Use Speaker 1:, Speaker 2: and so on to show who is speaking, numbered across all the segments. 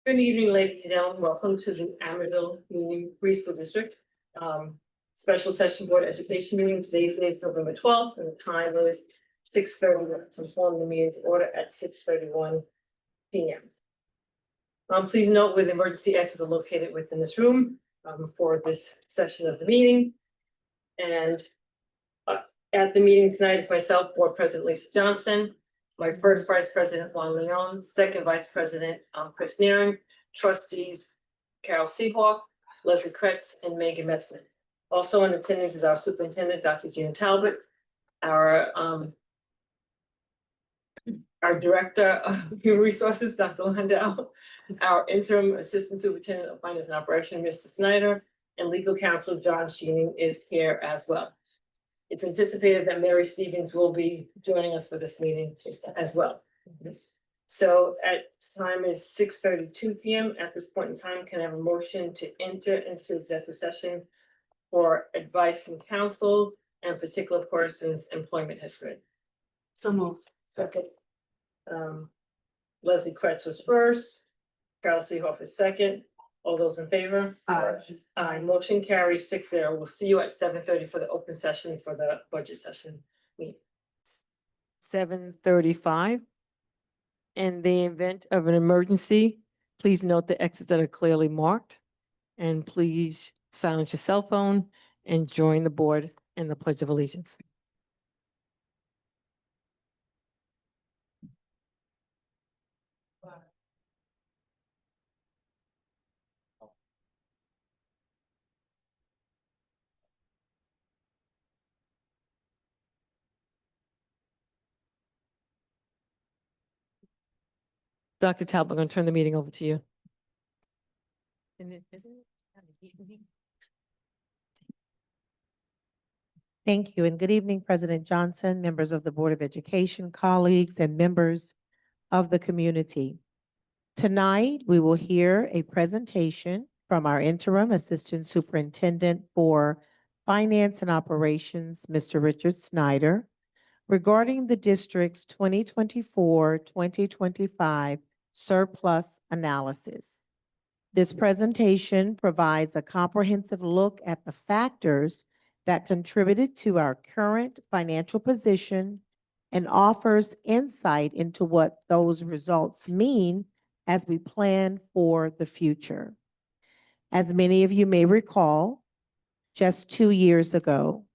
Speaker 1: Good evening, ladies and gentlemen. Welcome to the Amityville BOE Preschool District. Special Session Board Education Meeting. Today's date is November 12th, and the time is 6:30. Let's inform the meeting to order at 6:31 p.m. Please note where the emergency exits are located within this room for this session of the meeting. And at the meeting tonight is myself, Board President Lisa Johnson, my first Vice President Juan Leon, second Vice President Chris Nearing, trustees Carol Seahawk, Leslie Kretz, and Megan Metzman. Also in attendance is our superintendent, Dr. Gina Talbot, our director of human resources, Dr. Landau, our interim assistant superintendent of finance and operation, Mr. Snyder, and legal counsel John Sheening is here as well. It's anticipated that Mary Stevens will be joining us for this meeting as well. So at time is 6:32 p.m. At this point in time, can I have a motion to enter into executive session for advice from counsel and particular person's employment history?
Speaker 2: So moved.
Speaker 1: Second. Leslie Kretz was first. Carol Seahawk is second. All those in favor? Aye. Motion carries 6-0. We'll see you at 7:30 for the open session for the budget session meeting.
Speaker 2: 7:35. In the event of an emergency, please note the exits that are clearly marked. And please silence your cell phone and join the board in the Pledge of Allegiance. Dr. Talbot, I'm going to turn the meeting over to you.
Speaker 3: Thank you, and good evening, President Johnson, members of the Board of Education, colleagues, and members of the community. Tonight, we will hear a presentation from our interim assistant superintendent for finance and operations, Mr. Richard Snyder, regarding the district's 2024-2025 surplus analysis. This presentation provides a comprehensive look at the factors that contributed to our current financial position and offers insight into what those results mean as we plan for the future. As many of you may recall, just 2 years ago,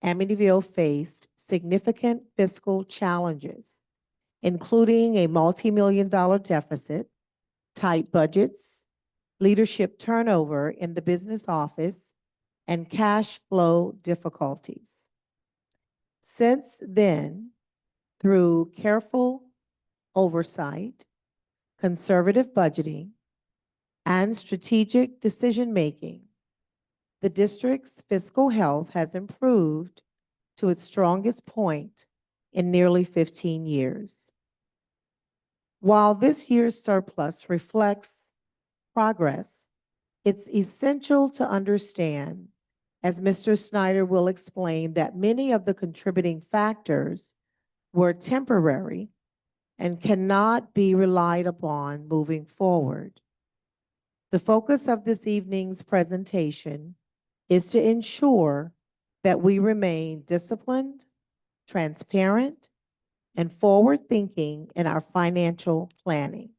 Speaker 3: Amityville faced significant fiscal challenges, including a multi-million-dollar deficit, tight budgets, leadership turnover in the business office, and cash flow difficulties. Since then, through careful oversight, conservative budgeting, and strategic decision-making, the district's fiscal health has improved to its strongest point in nearly 15 years. While this year's surplus reflects progress, it's essential to understand, as Mr. Snyder will explain, that many of the contributing factors were temporary and cannot be relied upon moving forward. The focus of this evening's presentation is to ensure that we remain disciplined, transparent, and forward-thinking in our financial planning.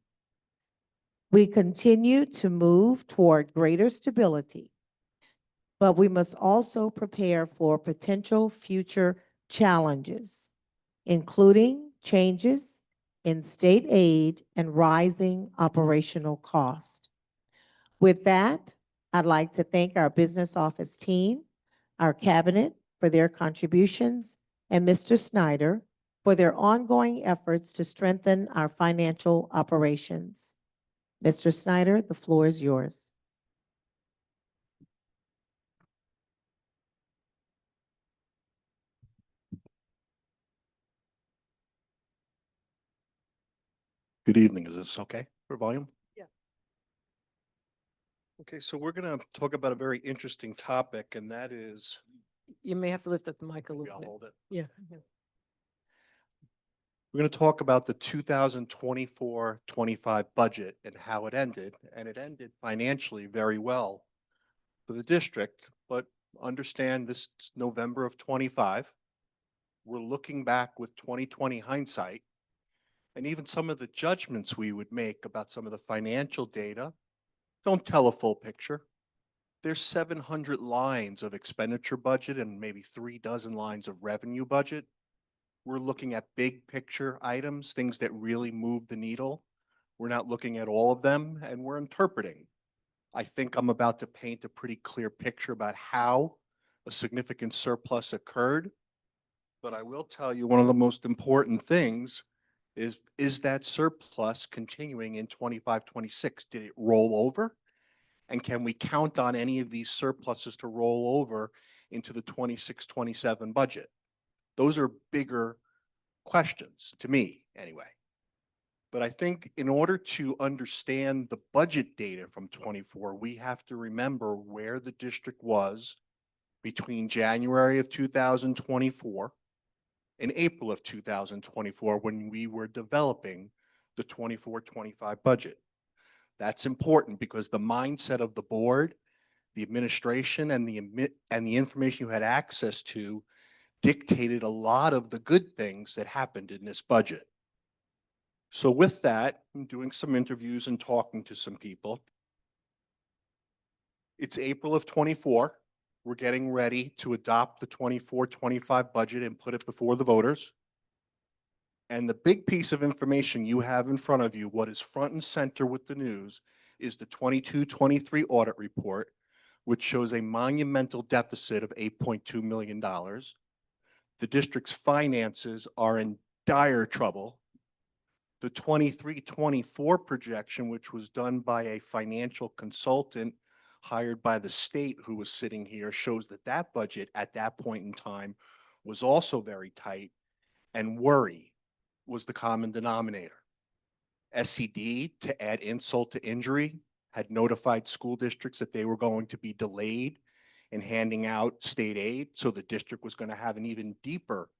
Speaker 3: We continue to move toward greater stability, but we must also prepare for potential future challenges, including changes in state aid and rising operational cost. With that, I'd like to thank our business office team, our cabinet for their contributions, and Mr. Snyder for their ongoing efforts to strengthen our financial operations. Mr. Snyder, the floor is yours.
Speaker 4: Good evening. Is this okay for volume?
Speaker 2: Yeah.
Speaker 4: Okay, so we're going to talk about a very interesting topic, and that is,
Speaker 2: You may have to lift up the mic a
Speaker 4: maybe
Speaker 2: little
Speaker 4: I'll
Speaker 2: bit.
Speaker 4: hold it.
Speaker 2: Yeah.
Speaker 4: We're going to talk about the 2024-25 budget and how it ended, and it ended financially very well for the district, but understand this is November of 25. We're looking back with 2020 hindsight, and even some of the judgments we would make about some of the financial data don't tell a full picture. There's 700 lines of expenditure budget and maybe 36 lines of revenue budget. We're looking at big picture items, things that really move the needle. We're not looking at all of them, and we're interpreting. I think I'm about to paint a pretty clear picture about how a significant surplus occurred. But I will tell you, one of the most important things is that surplus continuing in 25-26? Did it roll over? And can we count on any of these surpluses to roll over into the 26-27 budget? Those are bigger questions to me anyway. But I think in order to understand the budget data from 24, we have to remember where the district was between January of 2024 and April of 2024 when we were developing the 24-25 budget. That's important because the mindset of the board, the administration, and the information you had access to dictated a lot of the good things that happened in this budget. So with that, I'm doing some interviews and talking to some people. It's April of 24. We're getting ready to adopt the 24-25 budget and put it before the voters. And the big piece of information you have in front of you, what is front and center with the news, is the 22-23 audit report, which shows a monumental deficit of $8.2 million. The district's finances are in dire trouble. The 23-24 projection, which was done by a financial consultant hired by the state who was sitting here, shows that that budget at that point in time was also very tight, and worry was the common denominator. SCD, to add insult to injury, had notified school districts that they were going to be delayed in handing out state aid, so the district was going to have an even deeper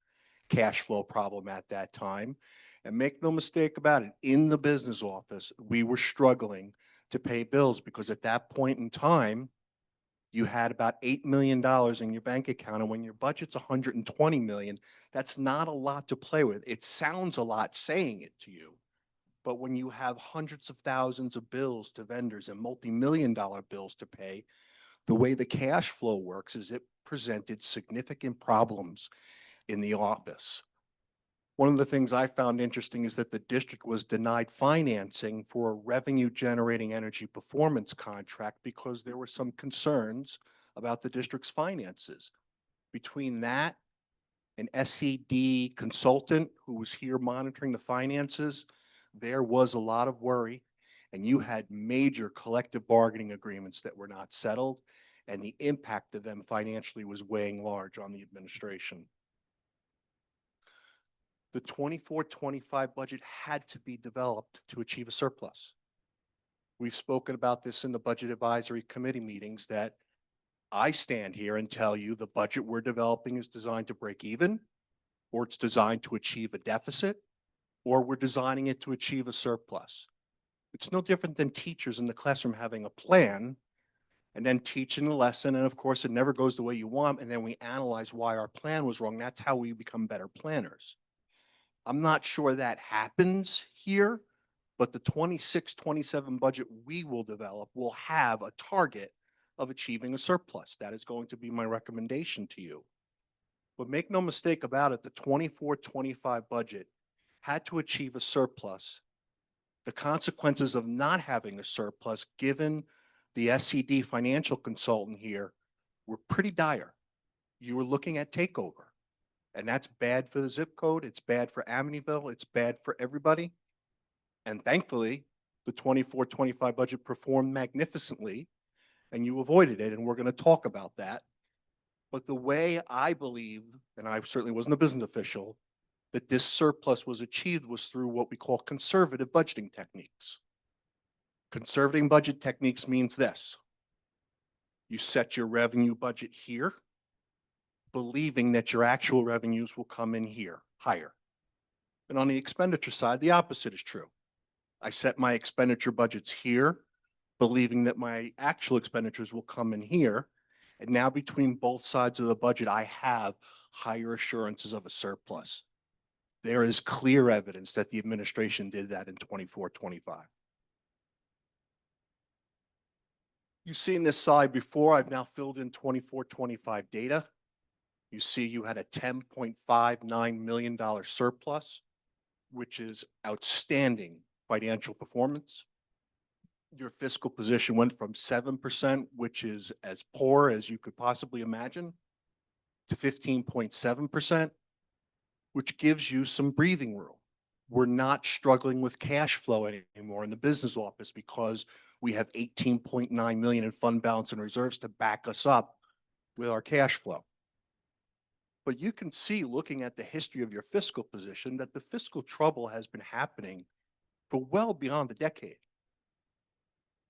Speaker 4: cash flow problem at that time. And make no mistake about it, in the business office, we were struggling to pay bills because at that point in time, you had about $8 million in your bank account, and when your budget's $120 million, that's not a lot to play with. It sounds a lot saying it to you, but when you have hundreds of thousands of bills to vendors and multi-million-dollar bills to pay, the way the cash flow works is it presented significant problems in the office. One of the things I found interesting is that the district was denied financing for a revenue generating energy performance contract because there were some concerns about the district's finances. Between that, an SCD consultant who was here monitoring the finances, there was a lot of worry, and you had major collective bargaining agreements that were not settled, and the impact of them financially was weighing large on the administration. The 24-25 budget had to be developed to achieve a surplus. We've spoken about this in the Budget Advisory Committee meetings that I stand here and tell you the budget we're developing is designed to break even, or it's designed to achieve a deficit, or we're designing it to achieve a surplus. It's no different than teachers in the classroom having a plan and then teaching the lesson. And of course, it never goes the way you want. And then we analyze why our plan was wrong. That's how we become better planners. I'm not sure that happens here, but the 26-27 budget we will develop will have a target of achieving a surplus. That is going to be my recommendation to you. But make no mistake about it, the 24-25 budget had to achieve a surplus. The consequences of not having a surplus, given the SCD financial consultant here, were pretty dire. You were looking at takeover. And that's bad for the zip code. It's bad for Amityville. It's bad for everybody. And thankfully, the 24-25 budget performed magnificently, and you avoided it. And we're going to talk about that. But the way I believe, and I certainly wasn't a business official, that this surplus was achieved was through what we call conservative budgeting techniques. Conservative budget techniques means this. You set your revenue budget here, believing that your actual revenues will come in here higher. And on the expenditure side, the opposite is true. I set my expenditure budgets here, believing that my actual expenditures will come in here. And now between both sides of the budget, I have higher assurances of a surplus. There is clear evidence that the administration did that in 24-25. You see in this slide before, I've now filled in 24-25 data. You see you had a $10.59 million surplus, which is outstanding financial performance. Your fiscal position went from 7%, which is as poor as you could possibly imagine, to 15.7%, which gives you some breathing room. We're not struggling with cash flow anymore in the business office because we have 18.9 million in fund balance and reserves to back us up with our cash flow. But you can see, looking at the history of your fiscal position, that the fiscal trouble has been happening for well beyond a decade.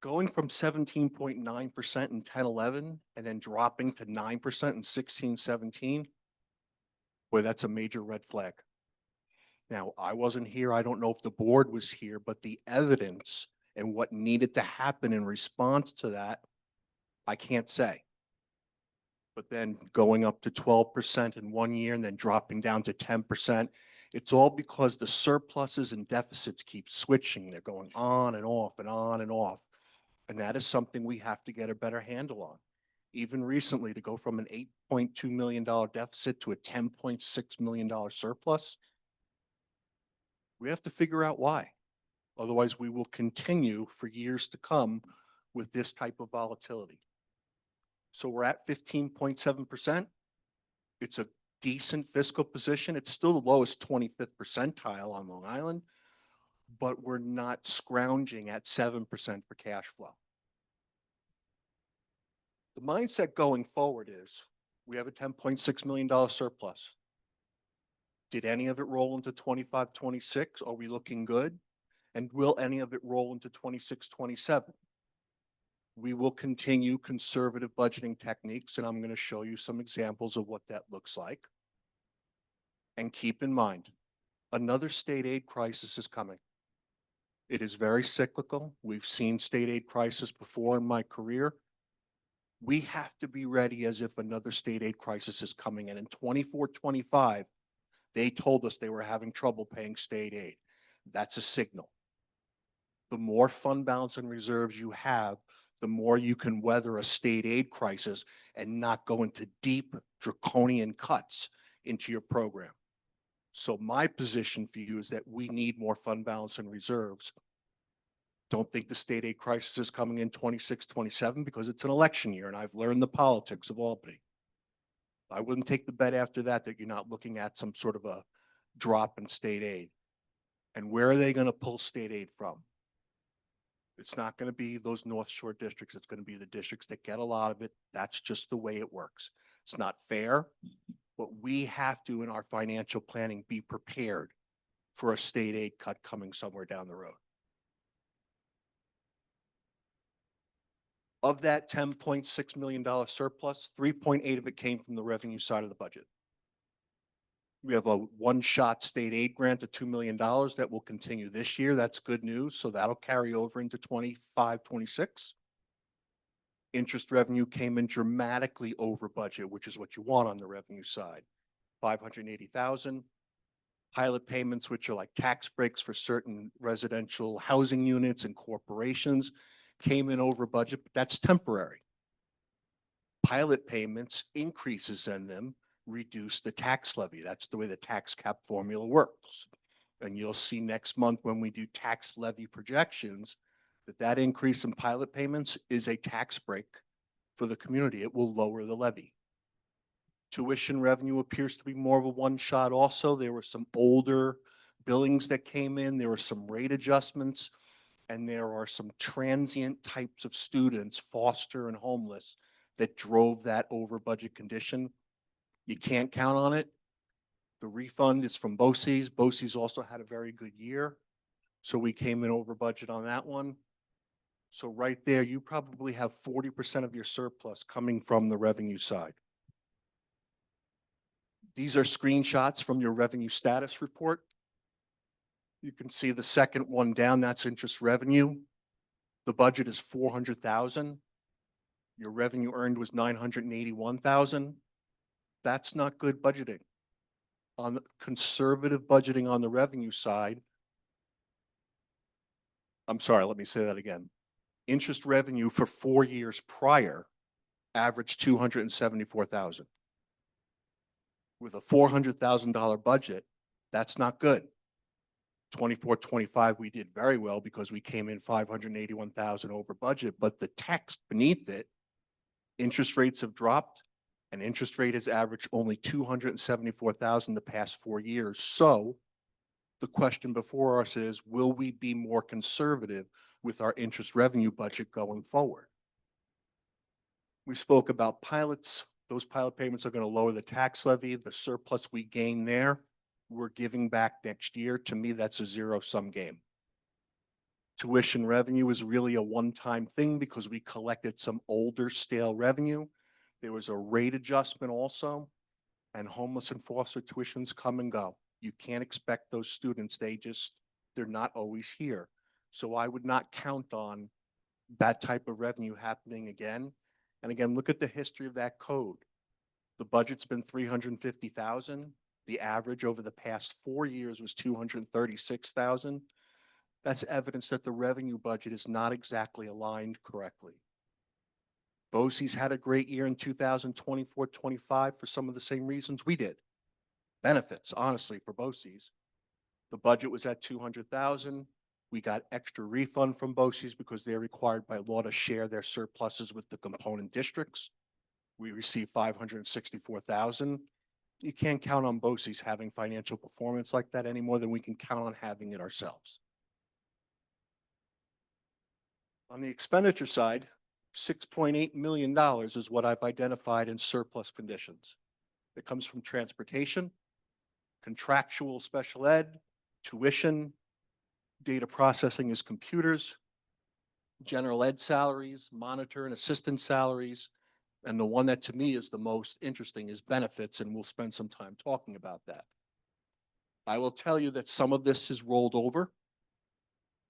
Speaker 4: Going from 17.9% in 10-11 and then dropping to 9% in 16-17, boy, that's a major red flag. Now, I wasn't here. I don't know if the board was here, but the evidence and what needed to happen in response to that, I can't say. But then going up to 12% in 1 year and then dropping down to 10%, it's all because the surpluses and deficits keep switching. They're going on and off and on and off. And that is something we have to get a better handle on. Even recently, to go from an $8.2 million deficit to a $10.6 million surplus, we have to figure out why. Otherwise, we will continue for years to come with this type of volatility. So we're at 15.7%. It's a decent fiscal position. It's still the lowest 25th percentile on Long Island, but we're not scrounging at 7% for cash flow. The mindset going forward is we have a $10.6 million surplus. Did any of it roll into 25-26? Are we looking good? And will any of it roll into 26-27? We will continue conservative budgeting techniques, and I'm going to show you some examples of what that looks like. And keep in mind, another state aid crisis is coming. It is very cyclical. We've seen state aid crisis before in my career. We have to be ready as if another state aid crisis is coming. And in 24-25, they told us they were having trouble paying state aid. That's a signal. The more fund balance and reserves you have, the more you can weather a state aid crisis and not go into deep draconian cuts into your program. So my position for you is that we need more fund balance and reserves. Don't think the state aid crisis is coming in 26-27 because it's an election year and I've learned the politics of Albany. I wouldn't take the bet after that you're not looking at some sort of a drop in state aid. And where are they going to pull state aid from? It's not going to be those North Shore districts. It's going to be the districts that get a lot of it. That's just the way it works. It's not fair, but we have to, in our financial planning, be prepared for a state aid cut coming somewhere down the road. Of that $10.6 million surplus, 3.8 of it came from the revenue side of the budget. We have a one-shot state aid grant of $2 million that will continue this year. That's good news. So that'll carry over into 25-26. Interest revenue came in dramatically over budget, which is what you want on the revenue side. 580,000. Pilot payments, which are like tax breaks for certain residential housing units and corporations, came in over budget, but that's temporary. Pilot payments, increases in them, reduce the tax levy. That's the way the tax cap formula works. And you'll see next month when we do tax levy projections that increase in pilot payments is a tax break for the community. It will lower the levy. Tuition revenue appears to be more of a one-shot also. There were some older billings that came in. There were some rate adjustments, and there are some transient types of students, foster and homeless, that drove that over budget condition. You can't count on it. The refund is from BOCES. BOCES also had a very good year. So we came in over budget on that one. So right there, you probably have 40% of your surplus coming from the revenue side. These are screenshots from your revenue status report. You can see the second one down, that's interest revenue. The budget is 400,000. Your revenue earned was 981,000. That's not good budgeting. On the conservative budgeting on the revenue side, I'm sorry, let me say that again. Interest revenue for 4 years prior averaged 274,000. With a $400,000 budget, that's not good. 24-25, we did very well because we came in 581,000 over budget, but the text beneath it, interest rates have dropped and interest rate has averaged only 274,000 the past 4 years. So the question before us is, will we be more conservative with our interest revenue budget going forward? We spoke about pilots. Those pilot payments are going to lower the tax levy. The surplus we gain there, we're giving back next year. To me, that's a zero-sum game. Tuition revenue is really a one-time thing because we collected some older stale revenue. There was a rate adjustment also, and homeless and foster tuitions come and go. You can't expect those students, they're not always here. So I would not count on that type of revenue happening again. And again, look at the history of that code. The budget's been 350,000. The average over the past 4 years was 236,000. That's evidence that the revenue budget is not exactly aligned correctly. BOCES had a great year in 2024-25 for some of the same reasons we did. Benefits, honestly, for BOCES. The budget was at 200,000. We got extra refund from BOCES because they're required by law to share their surpluses with the component districts. We received 564,000. You can't count on BOCES having financial performance like that any more than we can count on having it ourselves. On the expenditure side, $6.8 million is what I've identified in surplus conditions. It comes from transportation, contractual special ed, tuition, data processing is computers, general ed salaries, monitor and assistant salaries, and the one that to me is the most interesting is benefits, and we'll spend some time talking about that. I will tell you that some of this is rolled over.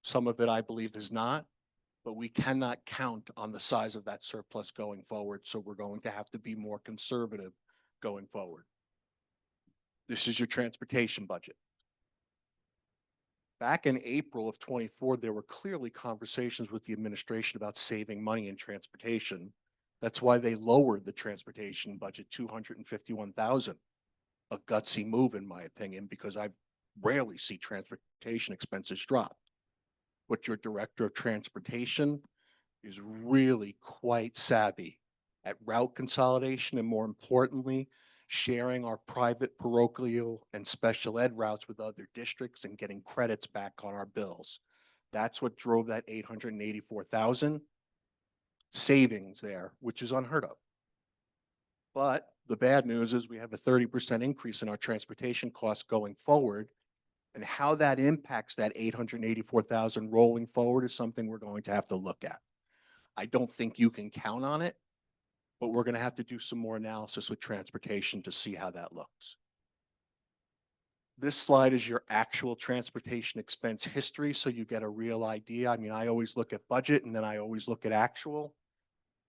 Speaker 4: Some of it I believe is not, but we cannot count on the size of that surplus going forward, so we're going to have to be more conservative going forward. This is your transportation budget. Back in April of 24, there were clearly conversations with the administration about saving money in transportation. That's why they lowered the transportation budget 251,000. A gutsy move, in my opinion, because I rarely see transportation expenses drop. But your director of transportation is really quite savvy at route consolidation and, more importantly, sharing our private parochial and special ed routes with other districts and getting credits back on our bills. That's what drove that 884,000 savings there, which is unheard of. But the bad news is we have a 30% increase in our transportation costs going forward, and how that impacts that 884,000 rolling forward is something we're going to have to look at. I don't think you can count on it, but we're going to have to do some more analysis with transportation to see how that looks. This slide is your actual transportation expense history, so you get a real idea. I mean, I always look at budget and then I always look at actual.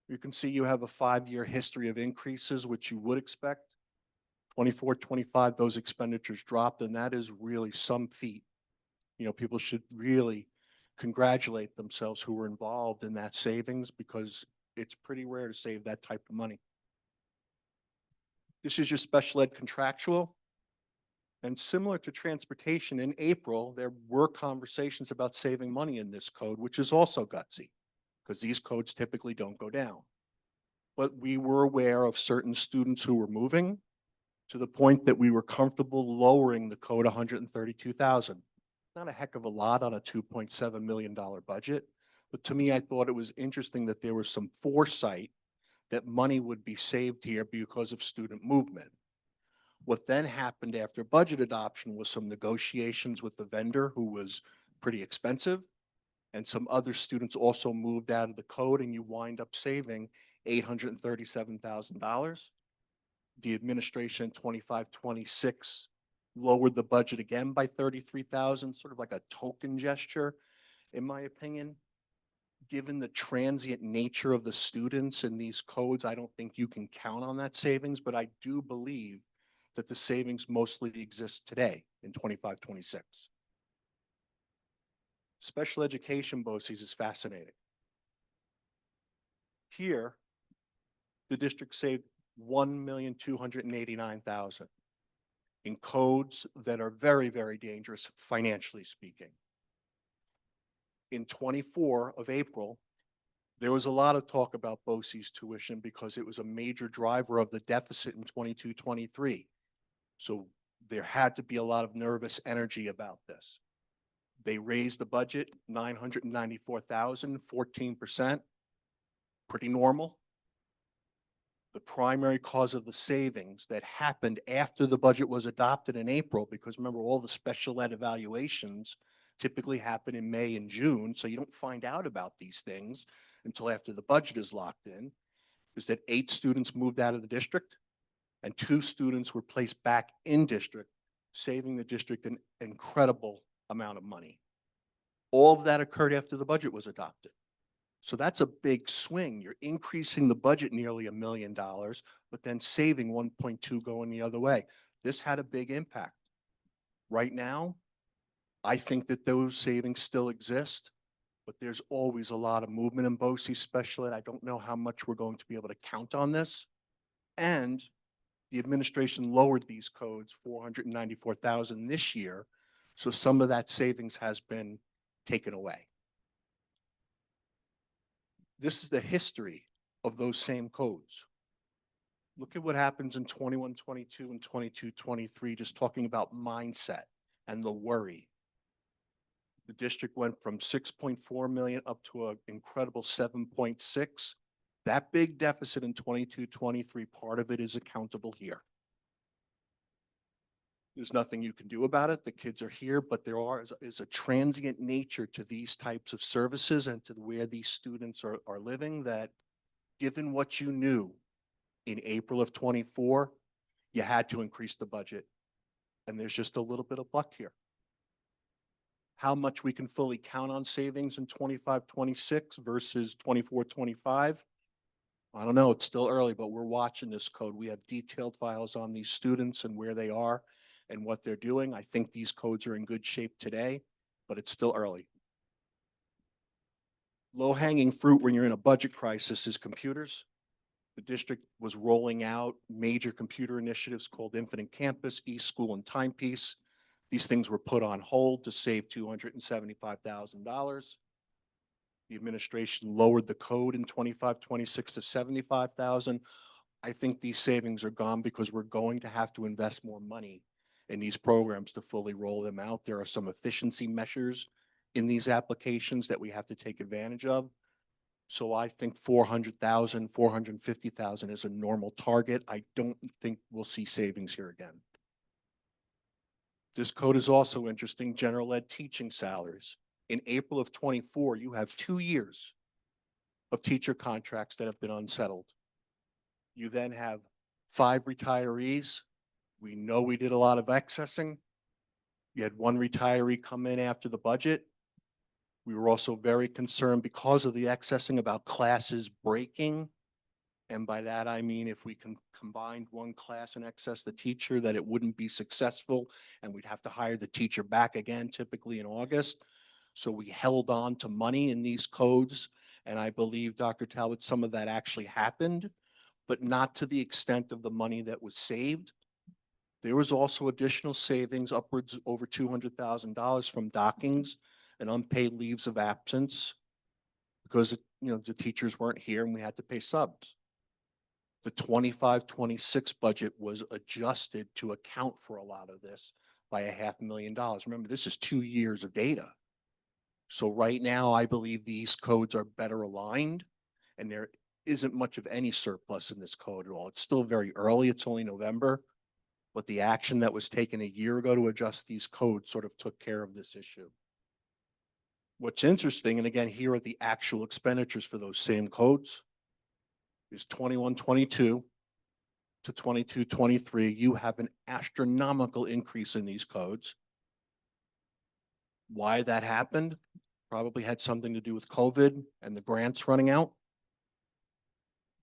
Speaker 4: You can see you have a 5-year history of increases, which you would expect. 24-25, those expenditures dropped, and that is really some feat. You know, people should really congratulate themselves who were involved in that savings, because it's pretty rare to save that type of money. This is your special ed contractual. And similar to transportation, in April, there were conversations about saving money in this code, which is also gutsy, because these codes typically don't go down. But we were aware of certain students who were moving to the point that we were comfortable lowering the code 132,000. Not a heck of a lot on a $2.7 million budget, but to me, I thought it was interesting that there was some foresight that money would be saved here because of student movement. What then happened after budget adoption was some negotiations with the vendor, who was pretty expensive, and some other students also moved out of the code, and you wind up saving $837,000. The administration 25-26 lowered the budget again by 33,000, sort of like a token gesture, in my opinion. Given the transient nature of the students in these codes, I don't think you can count on that savings, but I do believe that the savings mostly exist today in 25, 26. Special education BOCES is fascinating. Here, the district saved 1,289,000 in codes that are very, very dangerous financially speaking. In 24 of April, there was a lot of talk about BOCES tuition because it was a major driver of the deficit in 22, 23. So there had to be a lot of nervous energy about this. They raised the budget 994,000, 14%, pretty normal. The primary cause of the savings that happened after the budget was adopted in April, because remember, all the special ed evaluations typically happen in May and June, so you don't find out about these things until after the budget is locked in, is that 8 students moved out of the district and 2 students were placed back in district, saving the district an incredible amount of money. All of that occurred after the budget was adopted. So that's a big swing. You're increasing the budget nearly $1 million, but then saving 1.2 going the other way. This had a big impact. Right now, I think that those savings still exist, but there's always a lot of movement in BOCES special ed. I don't know how much we're going to be able to count on this. And the administration lowered these codes 494,000 this year. So some of that savings has been taken away. This is the history of those same codes. Look at what happens in 21, 22 and 22, 23, just talking about mindset and the worry. The district went from 6.4 million up to an incredible 7.6. That big deficit in 22, 23, part of it is accountable here. There's nothing you can do about it. The kids are here, but there is a transient nature to these types of services and to where these students are living, that given what you knew in April of 24, you had to increase the budget. And there's just a little bit of luck here. How much we can fully count on savings in 25, 26 versus 24, 25. I don't know, it's still early, but we're watching this code. We have detailed files on these students and where they are and what they're doing. I think these codes are in good shape today, but it's still early. Low-hanging fruit when you're in a budget crisis is computers. The district was rolling out major computer initiatives called Infinite Campus, eSchool, and Timepiece. These things were put on hold to save $275,000. The administration lowered the code in 25, 26 to 75,000. I think these savings are gone because we're going to have to invest more money in these programs to fully roll them out. There are some efficiency measures in these applications that we have to take advantage of. So I think 400,000, 450,000 is a normal target. I don't think we'll see savings here again. This code is also interesting, general ed teaching salaries. In April of 24, you have 2 years of teacher contracts that have been unsettled. You then have 5 retirees. We know we did a lot of accessing. You had 1 retiree come in after the budget. We were also very concerned because of the accessing about classes breaking. And by that, I mean, if we can combine 1 class and access the teacher, that it wouldn't be successful and we'd have to hire the teacher back again, typically in August. So we held on to money in these codes. And I believe, Dr. Talbot, some of that actually happened, but not to the extent of the money that was saved. There was also additional savings, upwards over $200,000 from dockings and unpaid leaves of absence because, the teachers weren't here and we had to pay subs. The 25, 26 budget was adjusted to account for a lot of this by $500,000. Remember, this is 2 years of data. So right now, I believe these codes are better aligned and there isn't much of any surplus in this code at all. It's still very early. It's only November, but the action that was taken a year ago to adjust these codes sort of took care of this issue. What's interesting, and again, here are the actual expenditures for those same codes, is 21, 22. to 22, 23, you have an astronomical increase in these codes. Why that happened probably had something to do with COVID and the grants running out.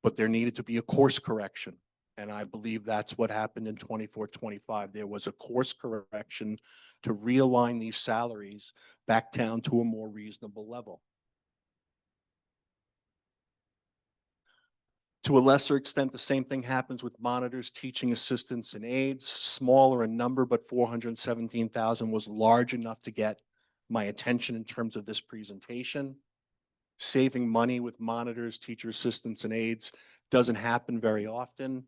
Speaker 4: But there needed to be a course correction. And I believe that's what happened in 24, 25. There was a course correction to realign these salaries back down to a more reasonable level. To a lesser extent, the same thing happens with monitors, teaching assistants, and aides. Smaller in number, but 417,000 was large enough to get my attention in terms of this presentation. Saving money with monitors, teacher assistants, and aides doesn't happen very often.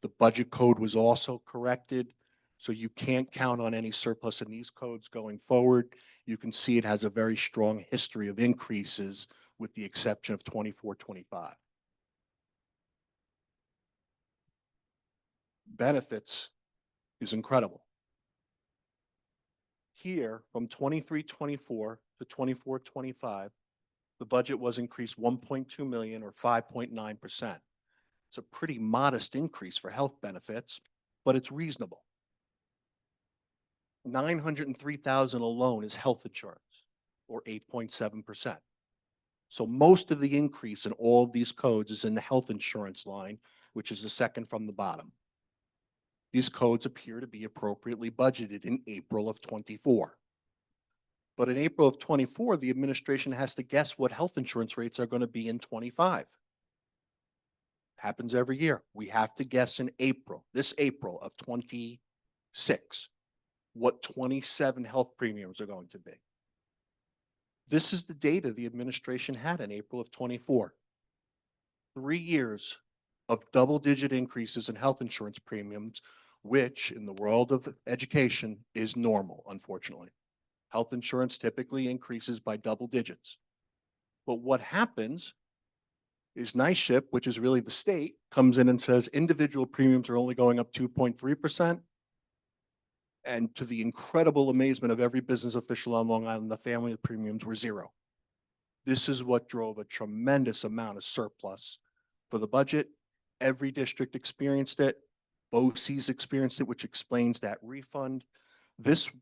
Speaker 4: The budget code was also corrected, so you can't count on any surplus in these codes going forward. You can see it has a very strong history of increases with the exception of 24, 25. Benefits is incredible. Here, from 23, 24 to 24, 25, the budget was increased 1.2 million or 5.9%. It's a pretty modest increase for health benefits, but it's reasonable. 903,000 alone is health insurance, or 8.7%. So most of the increase in all of these codes is in the health insurance line, which is the second from the bottom. These codes appear to be appropriately budgeted in April of 24. But in April of 24, the administration has to guess what health insurance rates are going to be in 25. Happens every year. We have to guess in April, this April of 26, what 27 health premiums are going to be. This is the data the administration had in April of 24. 3 years of double-digit increases in health insurance premiums, which in the world of education is normal, unfortunately. Health insurance typically increases by double digits. But what happens is NISHIP, which is really the state, comes in and says individual premiums are only going up 2.3%. And to the incredible amazement of every business official on Long Island, the family premiums were zero. This is what drove a tremendous amount of surplus for the budget. Every district experienced it. BOCES experienced it, which explains that refund. This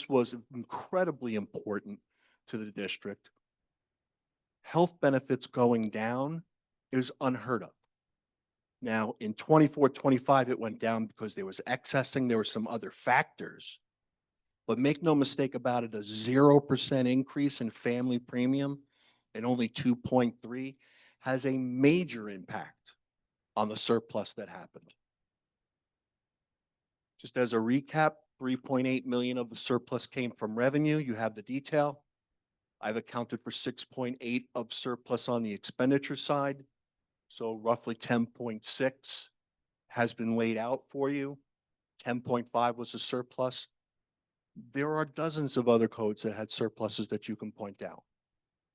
Speaker 4: was incredibly important to the district. Health benefits going down is unheard of. Now, in 24, 25, it went down because there was excessing, there were some other factors. But make no mistake about it, a 0% increase in family premium and only 2.3 has a major impact on the surplus that happened. Just as a recap, 3.8 million of the surplus came from revenue. You have the detail. I've accounted for 6.8 of surplus on the expenditure side. So roughly 10.6 has been laid out for you. 10.5 was a surplus. There are dozens of other codes that had surpluses that you can point out.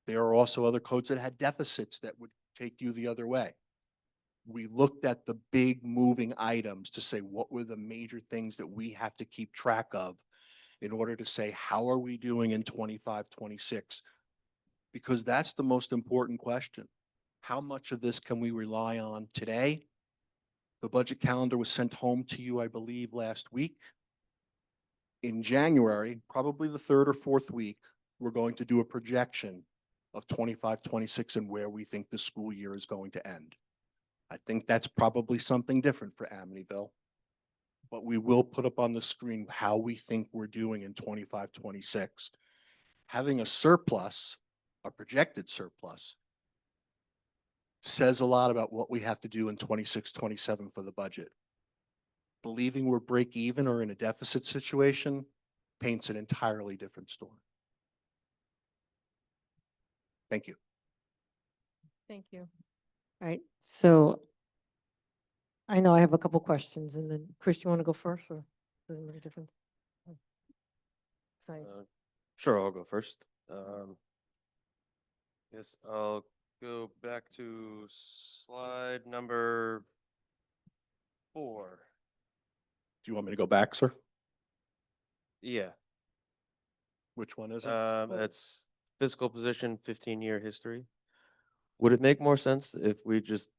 Speaker 4: There are also other codes that had deficits that would take you the other way. We looked at the big moving items to say what were the major things that we have to keep track of in order to say how are we doing in 25, 26? Because that's the most important question. How much of this can we rely on today? The budget calendar was sent home to you, I believe, last week. In January, probably the third or fourth week, we're going to do a projection of 25, 26 and where we think the school year is going to end. I think that's probably something different for Amityville, but we will put up on the screen how we think we're doing in 25, 26. Having a surplus, a projected surplus, says a lot about what we have to do in 26, 27 for the budget. Believing we're break even or in a deficit situation paints an entirely different story. Thank you.
Speaker 2: Thank you. All right, so I know I have a couple questions and then Chris, you want to go first or does it make a difference? Sorry.
Speaker 5: Sure, I'll go first. Yes, I'll go back to slide number 4.
Speaker 4: Do you want me to go back, sir?
Speaker 5: Yeah,
Speaker 4: Which one is it?
Speaker 5: that's fiscal position, 15-year history. Would it make more sense if we just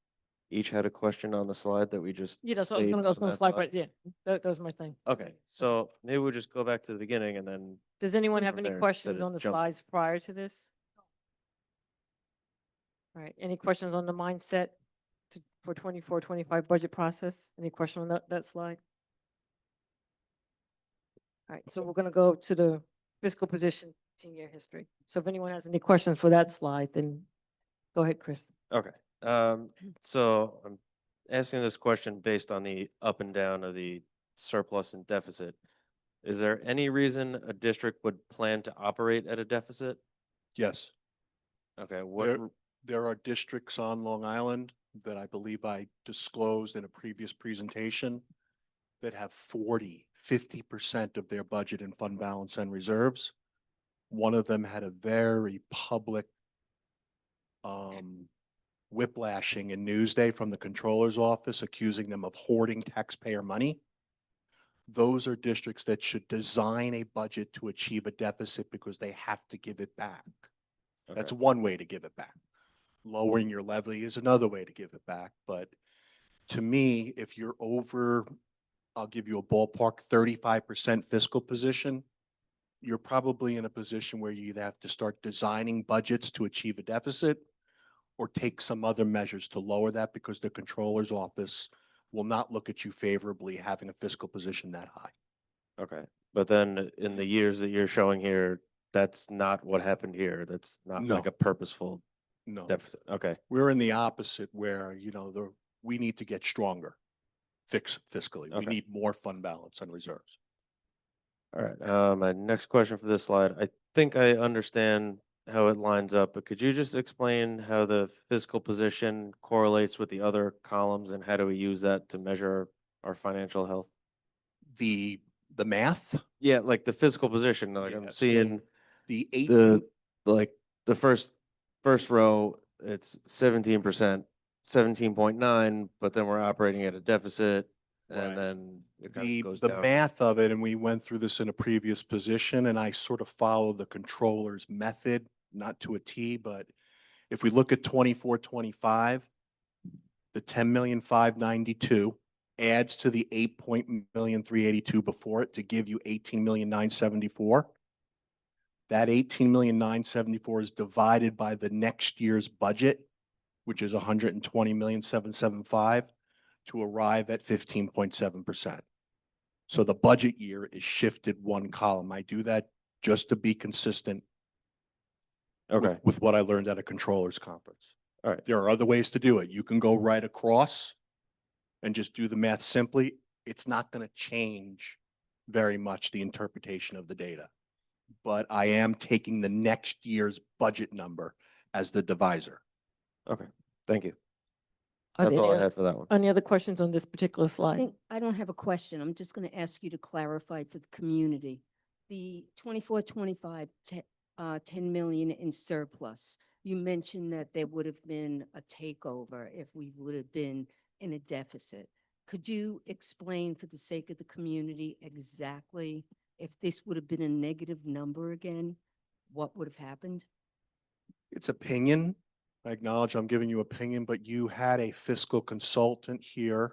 Speaker 5: each had a question on the slide that we just.
Speaker 2: Yeah, that's what I was
Speaker 5: stayed
Speaker 2: gonna, I was
Speaker 5: on
Speaker 2: gonna
Speaker 5: that
Speaker 2: slide,
Speaker 5: thought?
Speaker 2: but yeah, that was my thing.
Speaker 5: Okay, so maybe we'll just go back to the beginning and then,
Speaker 2: Does anyone have
Speaker 5: from
Speaker 2: any
Speaker 5: there, instead
Speaker 2: questions
Speaker 5: of
Speaker 2: on the
Speaker 5: jumping.
Speaker 2: slides prior to this? All right, any questions on the mindset for 24-25 budget process? Any question on that slide? All right, so we're gonna go to the fiscal position 10-year history. So if anyone has any questions for that slide, then go ahead, Chris.
Speaker 5: okay. So I'm asking this question based on the up and down of the surplus and deficit. Is there any reason a district would plan to operate at a deficit?
Speaker 4: Yes.
Speaker 5: Okay, what,
Speaker 4: There are districts on Long Island that I believe I disclosed in a previous presentation that have 40-50% of their budget in fund balance and reserves. One of them had a very public whiplashing in Newsday from the controller's office accusing them of hoarding taxpayer money. Those are districts that should design a budget to achieve a deficit because they have to give it back. That's
Speaker 5: okay,
Speaker 4: one way to give it back. Lowering your levy is another way to give it back. But to me, if you're over, I'll give you a ballpark, 35% fiscal position, you're probably in a position where you either have to start designing budgets to achieve a deficit or take some other measures to lower that because the controller's office will not look at you favorably having a fiscal position that high.
Speaker 5: okay. But then in the years that you're showing here, that's not what happened here. That's not like
Speaker 4: No.
Speaker 5: a purposeful
Speaker 4: No,
Speaker 5: deficit. Okay,
Speaker 4: we're in the opposite where, we need to get stronger fiscally. We
Speaker 5: Okay.
Speaker 4: need more fund balance and reserves.
Speaker 5: all right. My next question for this slide, I think I understand how it lines up, but could you just explain how the fiscal position correlates with the other columns and how do we use that to measure our financial health?
Speaker 4: The math,
Speaker 5: Yeah, like the fiscal position, like
Speaker 4: Yeah,
Speaker 5: I'm
Speaker 4: so
Speaker 5: seeing
Speaker 4: the eight,
Speaker 5: like the first row, it's 17%, 17.9, but then we're operating at a deficit
Speaker 4: Right.
Speaker 5: and then it kind of
Speaker 4: the
Speaker 5: goes
Speaker 4: the
Speaker 5: down.
Speaker 4: math of it, and we went through this in a previous position, and I sort of follow the controller's method, not to a T, but if we look at 24-25, the 10,592,000 adds to the 8,382,000 before it to give you 18,974,000. That 18,974,000 is divided by the next year's budget, which is 120,775,000 to arrive at 15.7%. So the budget year is shifted one column. I do that just to be consistent
Speaker 5: Okay,
Speaker 4: with what I learned at a controllers conference.
Speaker 5: all right.
Speaker 4: There are other ways to do it. You can go right across and just do the math simply. It's not going to change very much the interpretation of the data. But I am taking the next year's budget number as the divisor.
Speaker 5: Okay, thank you.
Speaker 2: Are
Speaker 5: That's
Speaker 2: there
Speaker 5: all I
Speaker 2: any,
Speaker 5: had for that one.
Speaker 2: any other questions on this particular
Speaker 6: I
Speaker 2: slide?
Speaker 6: think, I don't have a question. I'm just going to ask you to clarify for the community. The 24-25, 10 million in surplus. You mentioned that there would have been a takeover if we would have been in a deficit. Could you explain for the sake of the community exactly if this would have been a negative number again, what would have happened?
Speaker 4: It's opinion. I acknowledge I'm giving you opinion, but you had a fiscal consultant here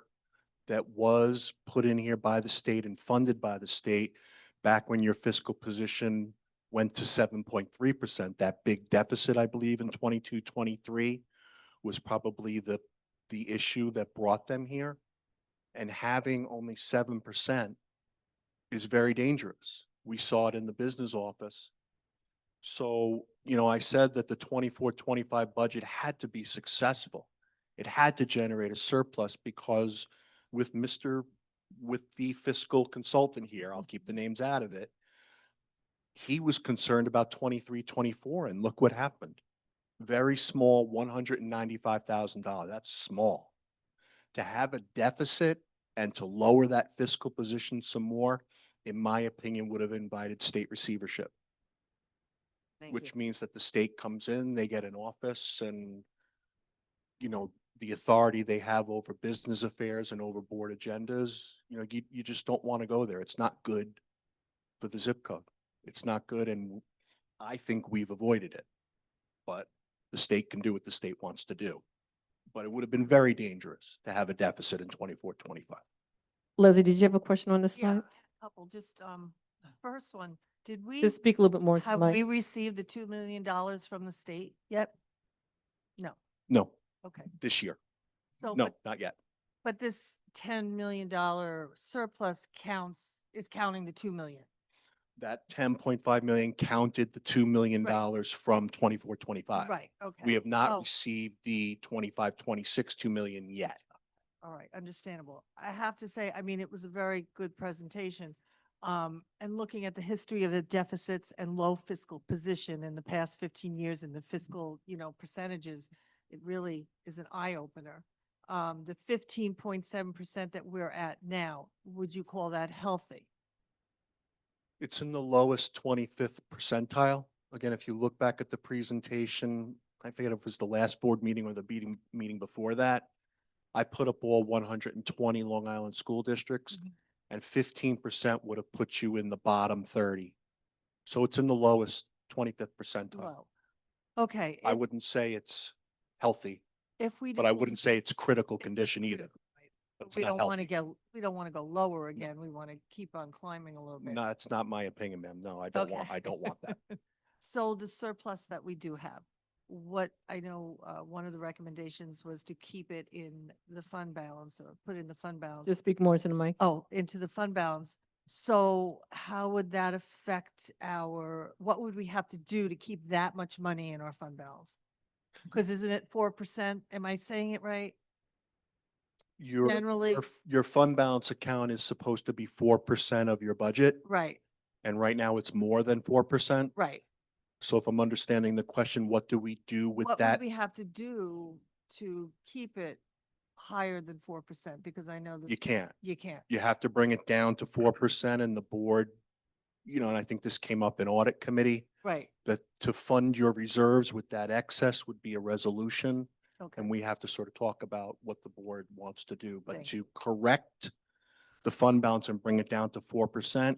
Speaker 4: that was put in here by the state and funded by the state back when your fiscal position went to 7.3%. That big deficit, I believe, in 22-23 was probably the issue that brought them here. And having only 7% is very dangerous. We saw it in the business office. So, I said that the 24-25 budget had to be successful. It had to generate a surplus because with the fiscal consultant here, I'll keep the names out of it, he was concerned about 23-24, and look what happened. Very small, $195,000. That's small. To have a deficit and to lower that fiscal position some more, in my opinion, would have invited state receivership.
Speaker 6: Thank
Speaker 4: Which
Speaker 6: you.
Speaker 4: means that the state comes in, they get an office and, the authority they have over business affairs and over board agendas, you just don't want to go there. It's not good for the zip code. It's not good. And I think we've avoided it, but the state can do what the state wants to do. But it would have been very dangerous to have a deficit in 24-25.
Speaker 2: Leslie, did you have a question on this
Speaker 7: Yeah,
Speaker 2: slide?
Speaker 7: a couple, just, first one, did we,
Speaker 2: Just speak a little bit more into the
Speaker 7: have
Speaker 2: mic.
Speaker 7: we received the $2 million from the state yet? No,
Speaker 4: No,
Speaker 7: okay.
Speaker 4: this year.
Speaker 7: So,
Speaker 4: No, not yet.
Speaker 7: but this $10 million surplus is counting the 2 million.
Speaker 4: That 10.5 million counted the $2 million from 24-25.
Speaker 7: Right, okay.
Speaker 4: We have not
Speaker 7: Oh,
Speaker 4: received the 25-26 2 million yet.
Speaker 7: all right, understandable. I have to say, I mean, it was a very good presentation. And looking at the history of the deficits and low fiscal position in the past 15 years and the fiscal, percentages, it really is an eye opener. The 15.7% that we're at now, would you call that healthy?
Speaker 4: It's in the lowest 25th percentile. Again, if you look back at the presentation, I forget if it was the last board meeting or the meeting before that. I put up all 120 Long Island school districts,
Speaker 7: Mhm.
Speaker 4: and 15% would have put you in the bottom 30. So it's in the lowest 25th percentile.
Speaker 7: Low. Okay.
Speaker 4: I wouldn't say it's healthy,
Speaker 7: If we
Speaker 4: but I
Speaker 7: just look
Speaker 4: wouldn't
Speaker 7: at
Speaker 4: say
Speaker 7: the-
Speaker 4: it's critical
Speaker 7: it's
Speaker 4: condition either.
Speaker 7: critical, right?
Speaker 4: But it's
Speaker 7: We
Speaker 4: not
Speaker 7: don't want to
Speaker 4: healthy.
Speaker 7: we don't want to go lower again. We want to keep on climbing a little bit.
Speaker 4: No, that's not my opinion, ma'am. No, I don't want,
Speaker 7: Okay.
Speaker 4: I don't want that.
Speaker 7: So the surplus that we do have, what I know, one of the recommendations was to keep it in the fund balance or put in the fund balance.
Speaker 2: Just speak more into the mic.
Speaker 7: Oh, into the fund balance. So how would that affect what would we have to do to keep that much money in our fund balance? Because isn't it 4%? Am I saying it right?
Speaker 4: Your,
Speaker 7: Generally,
Speaker 4: your fund balance account is supposed to be 4% of your budget,
Speaker 7: right,
Speaker 4: and right now it's more than 4%.
Speaker 7: right.
Speaker 4: So if I'm understanding the question, what do we do with
Speaker 7: What
Speaker 4: that?
Speaker 7: would we have to do to keep it higher than 4%? Because I know this.
Speaker 4: You can't.
Speaker 7: You can't.
Speaker 4: You have to bring it down to 4%, and the board, and I think this came up in audit committee,
Speaker 7: Right,
Speaker 4: that to fund your reserves with that excess would be a resolution.
Speaker 7: okay.
Speaker 4: And we have to sort of talk about what the board wants to do. But
Speaker 7: Thank
Speaker 4: to correct the fund balance and bring it down to 4%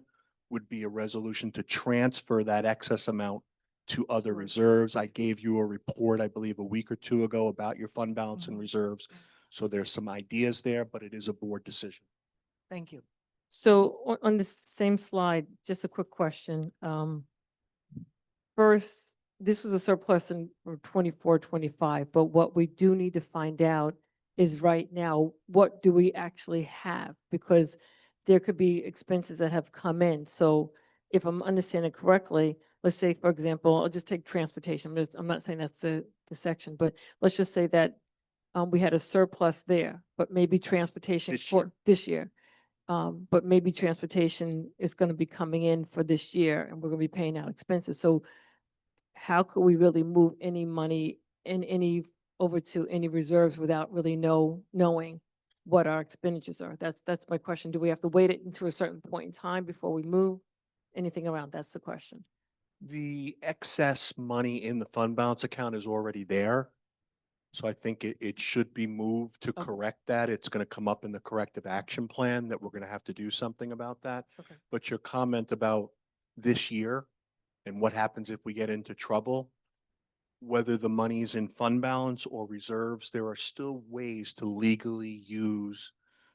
Speaker 4: would be a resolution to transfer that excess amount to other
Speaker 7: Sure.
Speaker 4: reserves. I gave you a report, I believe, a week or two ago about your fund balance and
Speaker 7: Mhm.
Speaker 4: reserves. So there's some ideas there, but it is a board decision.
Speaker 7: Thank you.
Speaker 2: So on this same slide, just a quick question. First, this was a surplus in for 24-25, but what we do need to find out is right now, what do we actually have? Because there could be expenses that have come in. So if I'm understanding correctly, let's say, for example, I'll just take transportation. I'm not saying that's the section, but let's just say that we had a surplus there, but maybe transportation
Speaker 4: This
Speaker 2: for
Speaker 4: year.
Speaker 2: this year. But maybe transportation is going to be coming in for this year and we're going to be paying out expenses. So how could we really move any money over to any reserves without really knowing what our expenditures are? That's my question. Do we have to wait it until a certain point in time before we move anything around? That's the question.
Speaker 4: The excess money in the fund balance account is already there. So I think it should be moved to
Speaker 2: Okay.
Speaker 4: correct that. It's going to come up in the corrective action plan that we're going to have to do something about that.
Speaker 2: Okay.
Speaker 4: But your comment about this year and what happens if we get into trouble, whether the money's in fund balance or reserves, there are still ways to legally use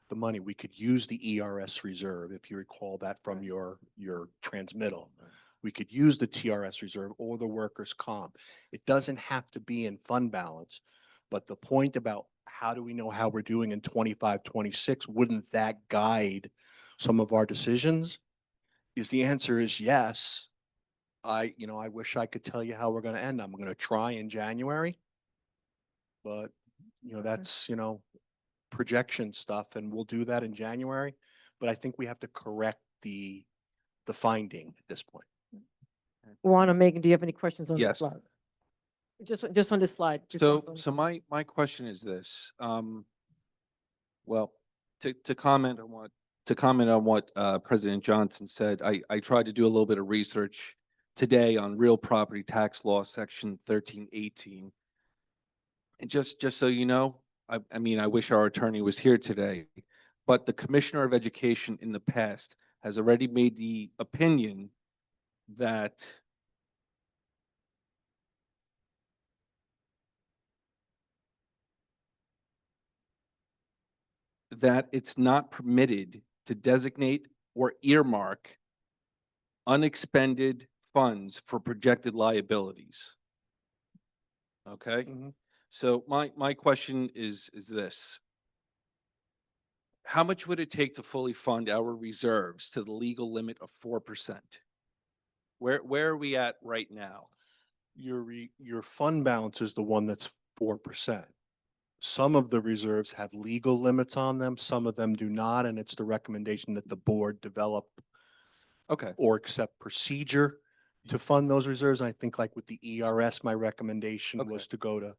Speaker 4: the money. We could use the ERS reserve, if you recall that from
Speaker 2: Right.
Speaker 4: your transmittal. We could use the TRS reserve or the workers' comp. It doesn't have to be in fund balance. But the point about how do we know how we're doing in 25-26, wouldn't that guide some of our decisions? The answer is yes. I wish I could tell you how we're going to end. I'm going to try in January. But, that's, projection stuff, and we'll do that in January. But I think we have to correct the finding at this point.
Speaker 2: Juan or Megan, do you have any questions on this
Speaker 8: Yes.
Speaker 2: slide? Just on this slide. just
Speaker 8: So,
Speaker 2: on-
Speaker 8: so my question is this, well, to comment on what President Johnson said, I tried to do a little bit of research today on real property tax law, section 1318. And just so you know, I mean, I wish our attorney was here today, but the Commissioner of Education in the past has already made the opinion that that it's not permitted to designate or earmark unexpended funds for projected liabilities. Okay?
Speaker 4: Mhm.
Speaker 8: So my question is this. How much would it take to fully fund our reserves to the legal limit of 4%? Where are we at right now?
Speaker 4: Your fund balance is the one that's 4%. Some of the reserves have legal limits on them, some of them do not, and it's the recommendation that the board develop
Speaker 8: Okay,
Speaker 4: or accept procedure to fund those reserves. And I think like with the ERS, my recommendation
Speaker 8: Okay.
Speaker 4: was to go to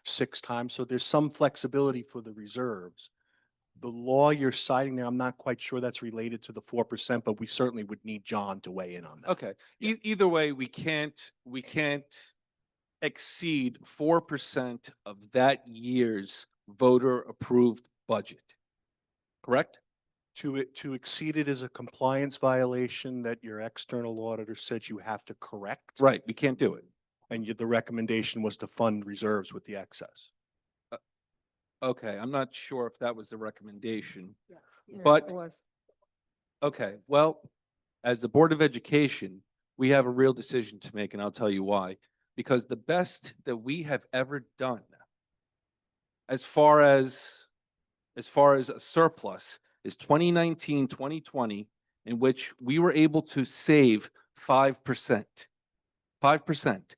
Speaker 4: 6 times. So there's some flexibility for the reserves. The law you're citing there, I'm not quite sure that's related to the 4%, but we certainly would need John to weigh in on that.
Speaker 8: okay.
Speaker 4: Yeah.
Speaker 8: Either way, we can't exceed 4% of that year's voter-approved budget. Correct?
Speaker 4: To exceed it is a compliance violation that your external auditor said you have to correct.
Speaker 8: Right, we can't do it.
Speaker 4: And the recommendation was to fund reserves with the excess.
Speaker 8: Okay, I'm not sure if that was the recommendation.
Speaker 2: Yeah,
Speaker 8: But-
Speaker 2: it was.
Speaker 8: Okay, well, as the Board of Education, we have a real decision to make, and I'll tell you why. Because the best that we have ever done as far as a surplus is 2019, 2020, in which we were able to save 5%. 5%.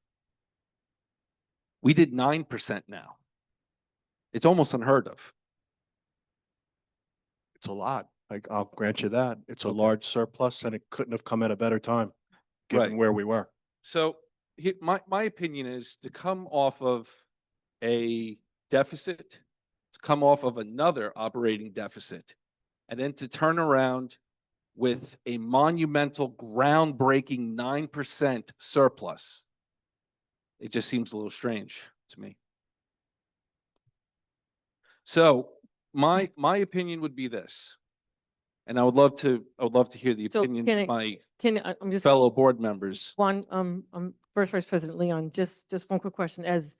Speaker 8: We did 9% now. It's almost unheard of.
Speaker 4: It's a lot. I'll grant you that. It's a
Speaker 8: Okay.
Speaker 4: large surplus and it couldn't have come at a better time, given
Speaker 8: Right.
Speaker 4: where we were.
Speaker 8: So my opinion is to come off of a deficit, to come off of another operating deficit, and then to turn around with a monumental, groundbreaking 9% surplus. It just seems a little strange to me. So my opinion would be this, and I would love to hear the
Speaker 2: So
Speaker 8: opinion
Speaker 2: can
Speaker 8: of
Speaker 2: I-
Speaker 8: my
Speaker 2: I'm just.
Speaker 8: fellow board members.
Speaker 2: One, First Vice President Leon, just one quick question. Is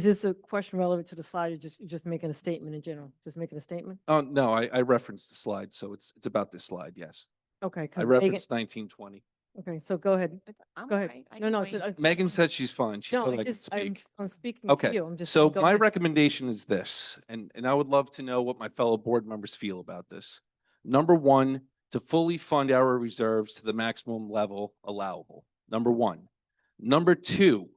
Speaker 2: this a question relevant to the slide or you're just making a statement in general? Just making a statement?
Speaker 8: Oh, no, I referenced the slide, so it's about this slide, yes.
Speaker 2: Okay,
Speaker 8: I
Speaker 2: because Megan,
Speaker 8: referenced 1920.
Speaker 2: okay, so go ahead.
Speaker 9: I'm
Speaker 2: Go ahead.
Speaker 9: all right. I
Speaker 2: No,
Speaker 9: can
Speaker 2: no,
Speaker 9: wait.
Speaker 2: so
Speaker 8: Megan said she's fine. She
Speaker 2: no,
Speaker 8: said
Speaker 2: I
Speaker 8: I can
Speaker 2: just, I'm
Speaker 8: speak.
Speaker 2: speaking to
Speaker 8: Okay,
Speaker 2: you. I'm just.
Speaker 8: so
Speaker 2: go
Speaker 8: my
Speaker 2: ahead.
Speaker 8: recommendation is this, and I would love to know what my fellow board members feel about this. Number one, to fully fund our reserves to the maximum level allowable. Number one. Number two,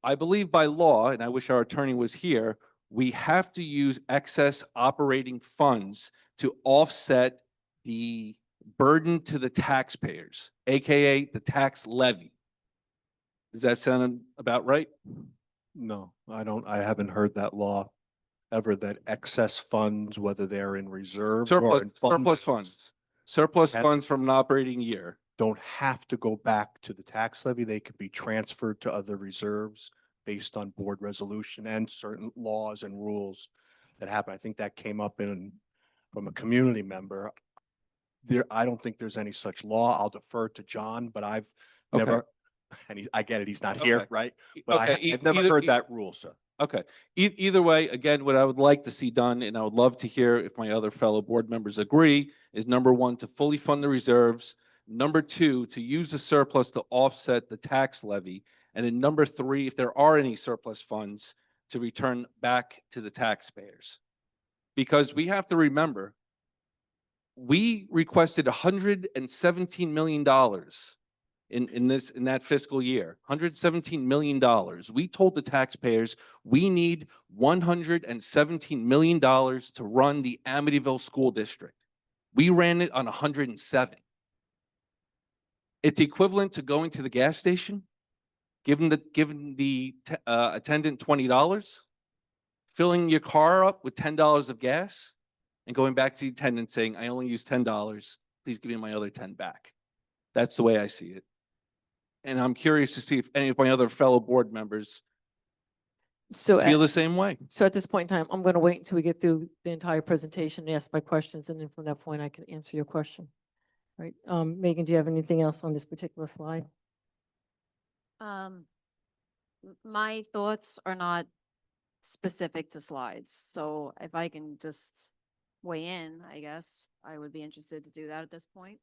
Speaker 8: I believe by law, and I wish our attorney was here, we have to use excess operating funds to offset the burden to the taxpayers, AKA the tax levy. Does that sound about right?
Speaker 4: No, I haven't heard that law ever, that excess funds, whether they're in reserve or in
Speaker 8: Surplus funds. Surplus
Speaker 4: Have-
Speaker 8: funds from an operating year.
Speaker 4: don't have to go back to the tax levy. They could be transferred to other reserves based on board resolution and certain laws and rules that happen. I think that came up from a community member. I don't think there's any such law. I'll defer to John, but I've
Speaker 8: Okay.
Speaker 4: never, and I get it, he's not here,
Speaker 8: Okay.
Speaker 4: right? But
Speaker 8: Okay,
Speaker 4: I've never
Speaker 8: either-
Speaker 4: heard that rule, sir.
Speaker 8: Okay. Either way, again, what I would like to see done, and I would love to hear if my other fellow board members agree, is number one, to fully fund the reserves. Number two, to use the surplus to offset the tax levy. And then number three, if there are any surplus funds, to return back to the taxpayers. Because we have to remember, we requested $117 million in that fiscal year, $117 million. We told the taxpayers we need $117 million to run the Amityville School District. We ran it on 107. It's equivalent to going to the gas station, giving the attendant $20, filling your car up with $10 of gas, and going back to the attendant saying, I only used $10. Please give me my other 10 back. That's the way I see it. And I'm curious to see if any of my other fellow board members
Speaker 2: So
Speaker 8: feel the same way.
Speaker 2: So at this point in time, I'm going to wait until we get through the entire presentation, and ask my questions, and then from that point, I can answer your question. Right, Megan, do you have anything else on this particular slide?
Speaker 9: My thoughts are not specific to slides, so if I can just weigh in, I guess. I would be interested to do that at this point.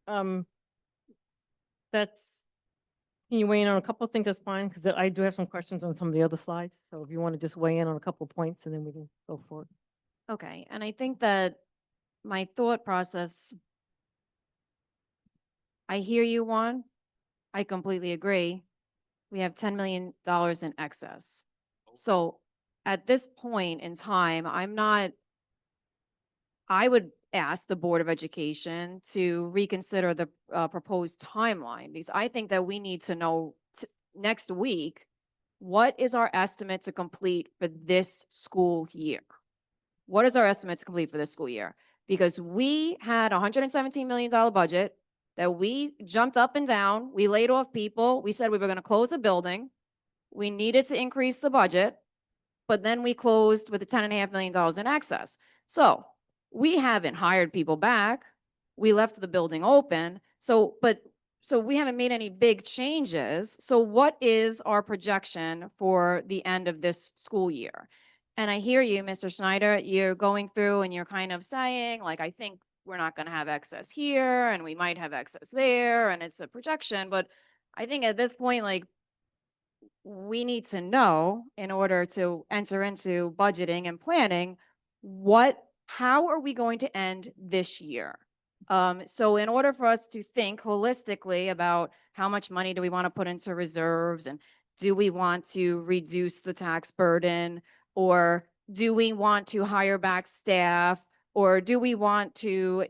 Speaker 2: Um, can you weigh in on a couple of things? That's fine, because I do have some questions on some of the other slides. So if you want to just weigh in on a couple of points and then we can go for it.
Speaker 9: Okay, and I think that my thought process, I hear you, Juan. I completely agree. We have $10 million in excess. So at this point in time, I would ask the Board of Education to reconsider the proposed timeline, because I think that we need to know next week, what is our estimate to complete for this school year? What is our estimate to complete for this school year? Because we had a $117 million budget that we jumped up and down. We laid off people. We said we were going to close the building. We needed to increase the budget, but then we closed with the $10.5 million in excess. So we haven't hired people back. We left the building open. So we haven't made any big changes. So what is our projection for the end of this school year? And I hear you, Mr. Schneider, you're going through and you're kind of saying, like, I think we're not going to have excess here and we might have excess there, and it's a projection. But I think at this point, like, we need to know, in order to enter into budgeting and planning, how are we going to end this year? So in order for us to think holistically about how much money do we want to put into reserves, and do we want to reduce the tax burden, or do we want to hire back staff, or do we want to,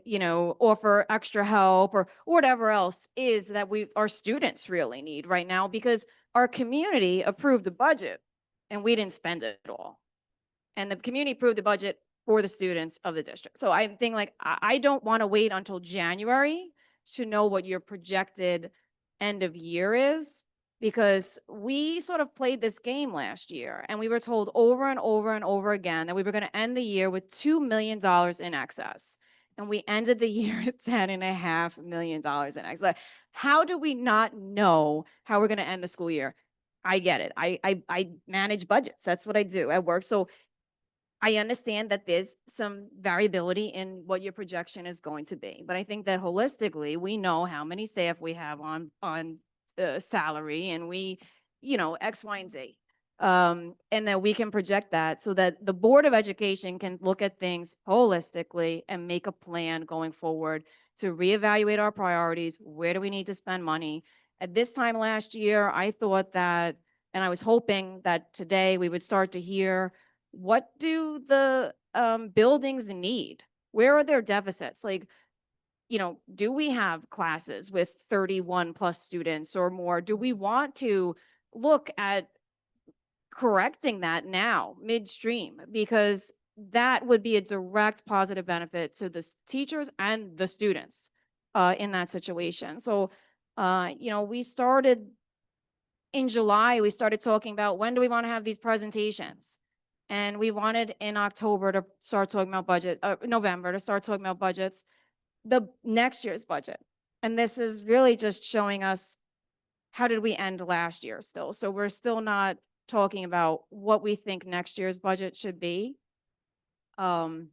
Speaker 9: offer extra help, or whatever else is that our students really need right now, because our community approved a budget and we didn't spend it all. And the community approved the budget for the students of the district. So I think, like, I don't want to wait until January to know what your projected end of year is, because we sort of played this game last year and we were told over and over and over again that we were going to end the year with $2 million in excess. And we ended the year at $10.5 million in excess. How do we not know how we're going to end the school year? I get it. I manage budgets. That's what I do at work. So I understand that there's some variability in what your projection is going to be, but I think that holistically, we know how many staff we have on salary, and we, X, Y, and Z. And that we can project that so that the Board of Education can look at things holistically and make a plan going forward to reevaluate our priorities. Where do we need to spend money? At this time last year, I thought that, and I was hoping that today we would start to hear, what do the buildings need? Where are their deficits? Like, do we have classes with 31 plus students or more? Do we want to look at correcting that now midstream? Because that would be a direct positive benefit to the teachers and the students in that situation. So, we started in July, we started talking about, when do we want to have these presentations? And we wanted in October to start talking about November to start talking about budgets, the next year's budget. And this is really just showing us, how did we end last year still? So we're still not talking about what we think next year's budget should be. And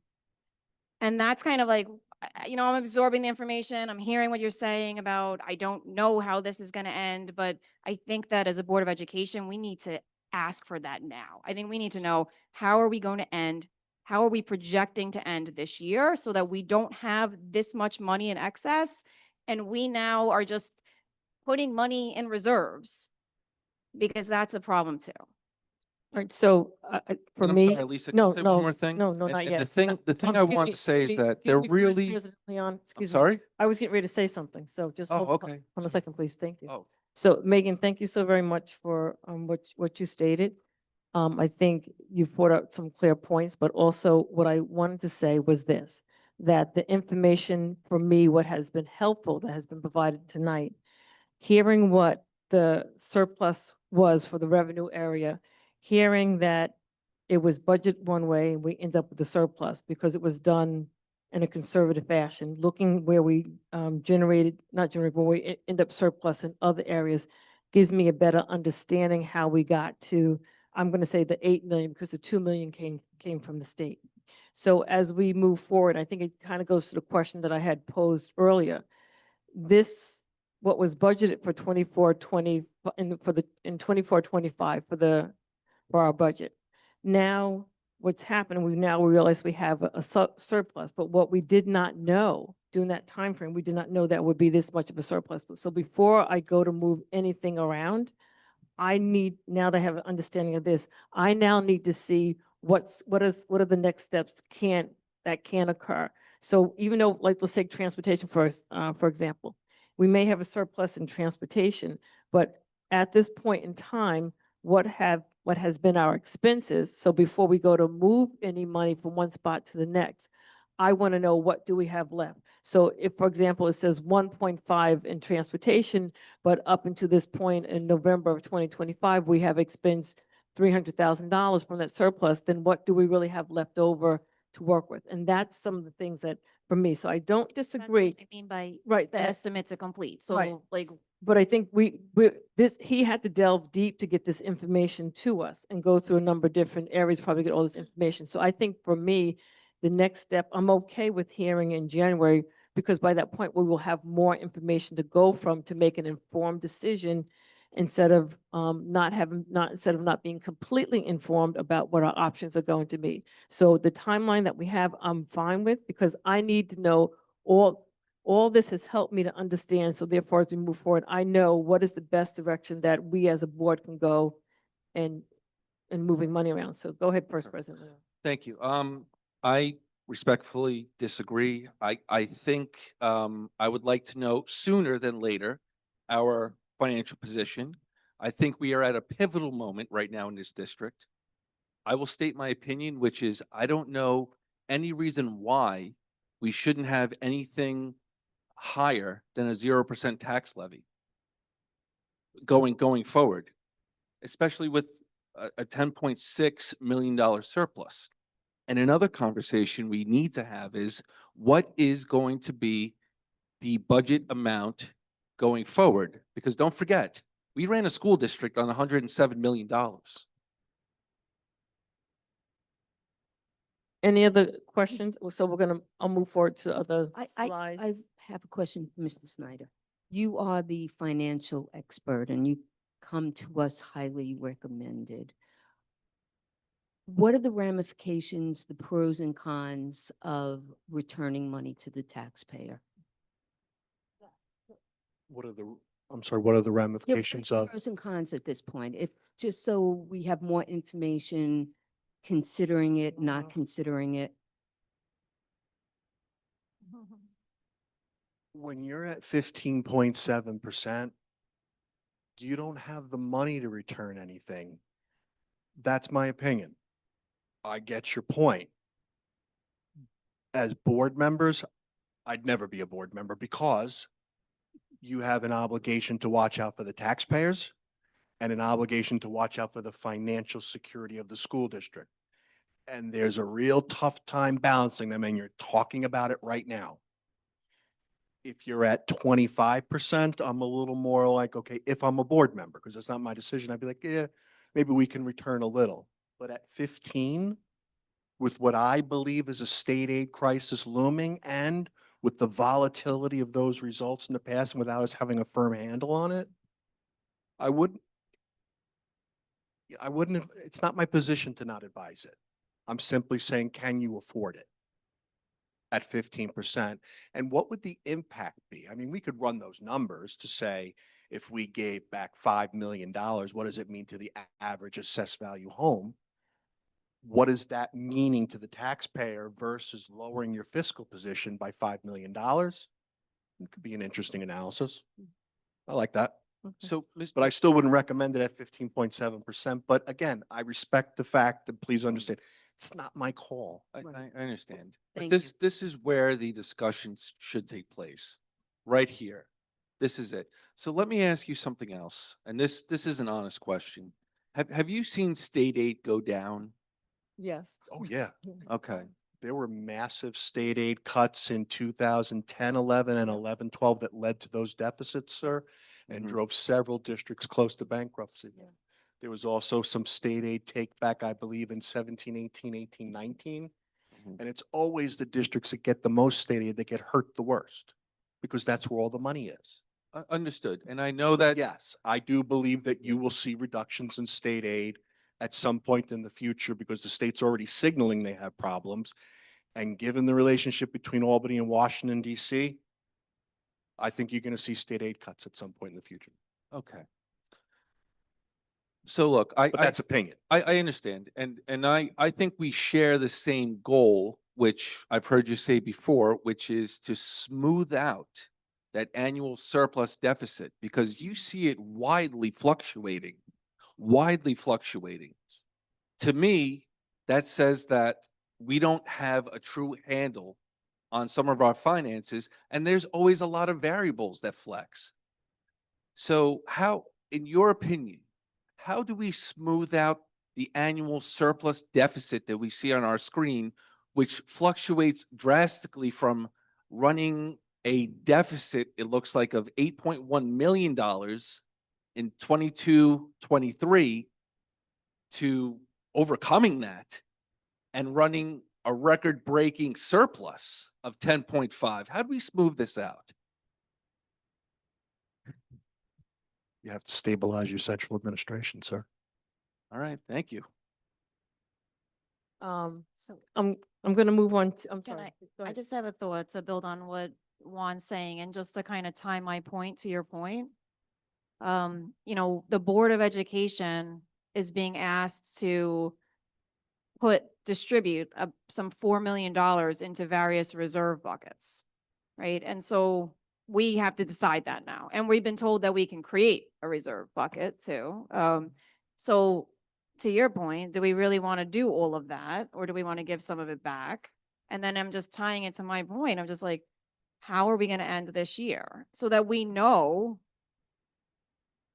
Speaker 9: that's kind of like, I'm absorbing the information. I'm hearing what you're saying about, I don't know how this is going to end, but I think that as a Board of Education, we need to ask for that now. I think we need to know, how are we going to end? How are we projecting to end this year, so that we don't have this much money in excess and we now are just putting money in reserves, because that's a problem too.
Speaker 2: All right, so for
Speaker 8: And I'm
Speaker 2: me,
Speaker 8: sorry, Lisa, can I
Speaker 2: no,
Speaker 8: say
Speaker 2: no,
Speaker 8: one more thing?
Speaker 2: no, no,
Speaker 8: And-
Speaker 2: not
Speaker 8: and
Speaker 2: yet.
Speaker 8: The thing I want to say is that they're really,
Speaker 2: Leon,
Speaker 8: I'm
Speaker 2: excuse me.
Speaker 8: sorry?
Speaker 2: I was getting ready to say something, so just
Speaker 8: Oh,
Speaker 2: hold
Speaker 8: okay.
Speaker 2: on a second, please. Thank you.
Speaker 8: Oh,
Speaker 2: So Megan, thank you so very much for what you stated. I think you've put out some clear points, but also what I wanted to say was this, that the information for me, what has been helpful, that has been provided tonight, hearing what the surplus was for the revenue area, hearing that it was budget one way and we end up with the surplus because it was done in a conservative fashion, looking where we not generated, but we end up surplus in other areas, gives me a better understanding how we got to, I'm going to say the 8 million, because the 2 million came from the state. So as we move forward, I think it kind of goes to the question that I had posed earlier. This, what was budgeted for 24-20 in 24-25 for our budget. Now, what's happened, we realize we have a surplus, but what we did not know during that time frame, we did not know that would be this much of a surplus. So before I go to move anything around, I need, now that I have an understanding of this, I now need to see what are the next steps that can occur. So even though, like, let's take transportation first, for example, we may have a surplus in transportation, but at this point in time, what has been our expenses? So before we go to move any money from one spot to the next, I want to know, what do we have left? So if, for example, it says 1.5 in transportation, but up until this point in November of 2025, we have expensed $300,000 from that surplus, then what do we really have left over to work with? And that's some of the things that, for me, so I don't
Speaker 9: That's what
Speaker 2: disagree.
Speaker 9: I mean by
Speaker 2: Right.
Speaker 9: the estimate to complete.
Speaker 2: Right.
Speaker 9: So like,
Speaker 2: But I think he had to delve deep to get this information to us and go through a number of different areas, probably get all this information. So I think for me, the next step, I'm okay with hearing in January, because by that point, we will have more information to go from to make an informed decision, instead of not being completely informed about what our options are going to be. So the timeline that we have, I'm fine with, because I need to know all this has helped me to understand. So therefore, as we move forward, I know what is the best direction that we as a board can go and moving money around. So go ahead, First President.
Speaker 8: Thank you. I respectfully disagree. I think, I would like to know sooner than later our financial position. I think we are at a pivotal moment right now in this district. I will state my opinion, which is I don't know any reason why we shouldn't have anything higher than a 0% tax levy going forward, especially with a $10.6 million surplus. And another conversation we need to have is, what is going to be the budget amount going forward? Because don't forget, we ran a school district on $107 million.
Speaker 2: Any other questions? So I'll move forward to other
Speaker 6: I
Speaker 2: slides.
Speaker 6: have a question for Mr. Snyder. You are the financial expert and you come to us highly recommended. What are the ramifications, the pros and cons of returning money to the taxpayer?
Speaker 4: I'm sorry, what are the
Speaker 6: Yeah,
Speaker 4: ramifications of?
Speaker 6: pros and cons at this point, if, just so we have more information, considering it, not considering it.
Speaker 4: When you're at 15.7%, you don't have the money to return anything. That's my opinion. I get your point. As board members, I'd never be a board member, because you have an obligation to watch out for the taxpayers and an obligation to watch out for the financial security of the school district. And there's a real tough time balancing them, and you're talking about it right now. If you're at 25%, I'm a little more like, okay, if I'm a board member, because it's not my decision, I'd be like, yeah, maybe we can return a little. But at 15, with what I believe is a state aid crisis looming, and with the volatility of those results in the past, and without us having a firm handle on it, I wouldn't, it's not my position to not advise it. I'm simply saying, can you afford it at 15%? And what would the impact be? I mean, we could run those numbers to say, if we gave back $5 million, what does it mean to the average assessed value home? What is that meaning to the taxpayer versus lowering your fiscal position by $5 million? It could be an interesting analysis. I like that.
Speaker 8: So,
Speaker 4: But I still wouldn't recommend it at 15.7%. But again, I respect the fact that, please understand, it's not my call.
Speaker 8: I
Speaker 6: Right.
Speaker 8: understand. But
Speaker 6: Thank
Speaker 8: this is where the discussions should take place, right here. This is it. So let me ask you something else. And this is an honest question. Have you seen state aid go down?
Speaker 2: Yes.
Speaker 4: Oh, yeah.
Speaker 8: Okay.
Speaker 4: There were massive state aid cuts in 2010, 11, and 11, 12 that led to those deficits, sir, and
Speaker 8: Mhm.
Speaker 4: drove several districts close to bankruptcy. There was also some state aid take back, I believe, in 17, 18, 18, 19.
Speaker 5: Mhm.
Speaker 4: And it's always the districts that get the most state aid that get hurt the worst, because that's where all the money is.
Speaker 8: Understood. And I know that.
Speaker 4: Yes, I do believe that you will see reductions in state aid at some point in the future because the state's already signaling they have problems. And given the relationship between Albany and Washington DC, I think you're going to see state aid cuts at some point in the future.
Speaker 8: Okay. So look,
Speaker 4: But that's opinion.
Speaker 8: I understand. And I think we share the same goal, which I've heard you say before, which is to smooth out that annual surplus deficit because you see it widely fluctuating, widely fluctuating. To me, that says that we don't have a true handle on some of our finances, and there's always a lot of variables that flex. So how, in your opinion, how do we smooth out the annual surplus deficit that we see on our screen, which fluctuates drastically from running a deficit, it looks like, of $8.1 million in 22-23 to overcoming that and running a record-breaking surplus of 10.5? How do we smooth this out?
Speaker 4: You have to stabilize your central administration, sir.
Speaker 8: All right, thank you.
Speaker 9: So
Speaker 2: I'm gonna move on to, I'm
Speaker 9: Can
Speaker 2: sorry. Go
Speaker 9: I
Speaker 2: ahead.
Speaker 9: just have a thought to build on what Juan's saying and just to kind of tie my point to your point. You know, the Board of Education is being asked to distribute some $4 million into various reserve buckets, right? And so we have to decide that now. And we've been told that we can create a reserve bucket too. So to your point, do we really want to do all of that or do we want to give some of it back? And then I'm just tying it to my point. I'm just like, how are we going to end this year so that we know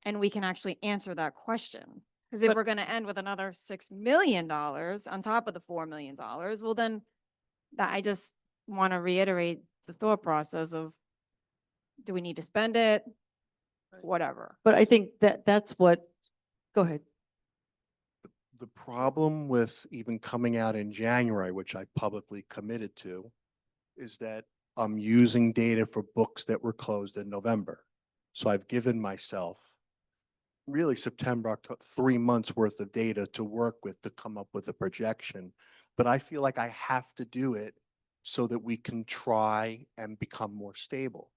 Speaker 9: and we can actually answer that question? Because if
Speaker 2: But-
Speaker 9: we're going to end with another $6 million on top of the $4 million, well, then that I just want to reiterate the thought process of, do we need to spend it? Whatever.
Speaker 2: But I think that that's what, go ahead.
Speaker 4: The problem with even coming out in January, which I publicly committed to, is that I'm using data for books that were closed in November. So I've given myself really September, October, 3 months worth of data to work with to come up with a projection. But I feel like I have to do it so that we can try and become more stable.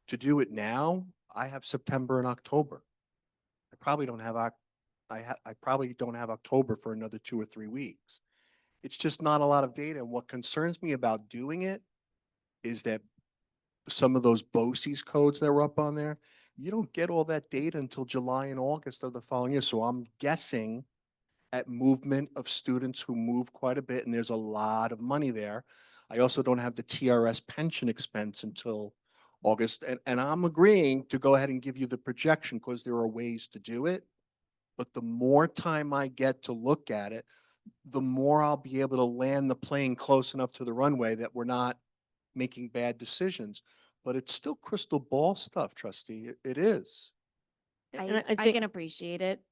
Speaker 4: To do it now, I have September and October. I probably don't have I probably don't have October for another 2 or 3 weeks. It's just not a lot of data. And what concerns me about doing it is that some of those BOCES codes that were up on there, you don't get all that data until July and August of the following year. So I'm guessing at movement of students who move quite a bit, and there's a lot of money there. I also don't have the TRS pension expense until August, and I'm agreeing to go ahead and give you the projection because there are ways to do it. But the more time I get to look at it, the more I'll be able to land the plane close enough to the runway that we're not making bad decisions. But it's still crystal ball stuff, trustee. It is.
Speaker 2: And
Speaker 9: I
Speaker 2: think-
Speaker 9: can appreciate it.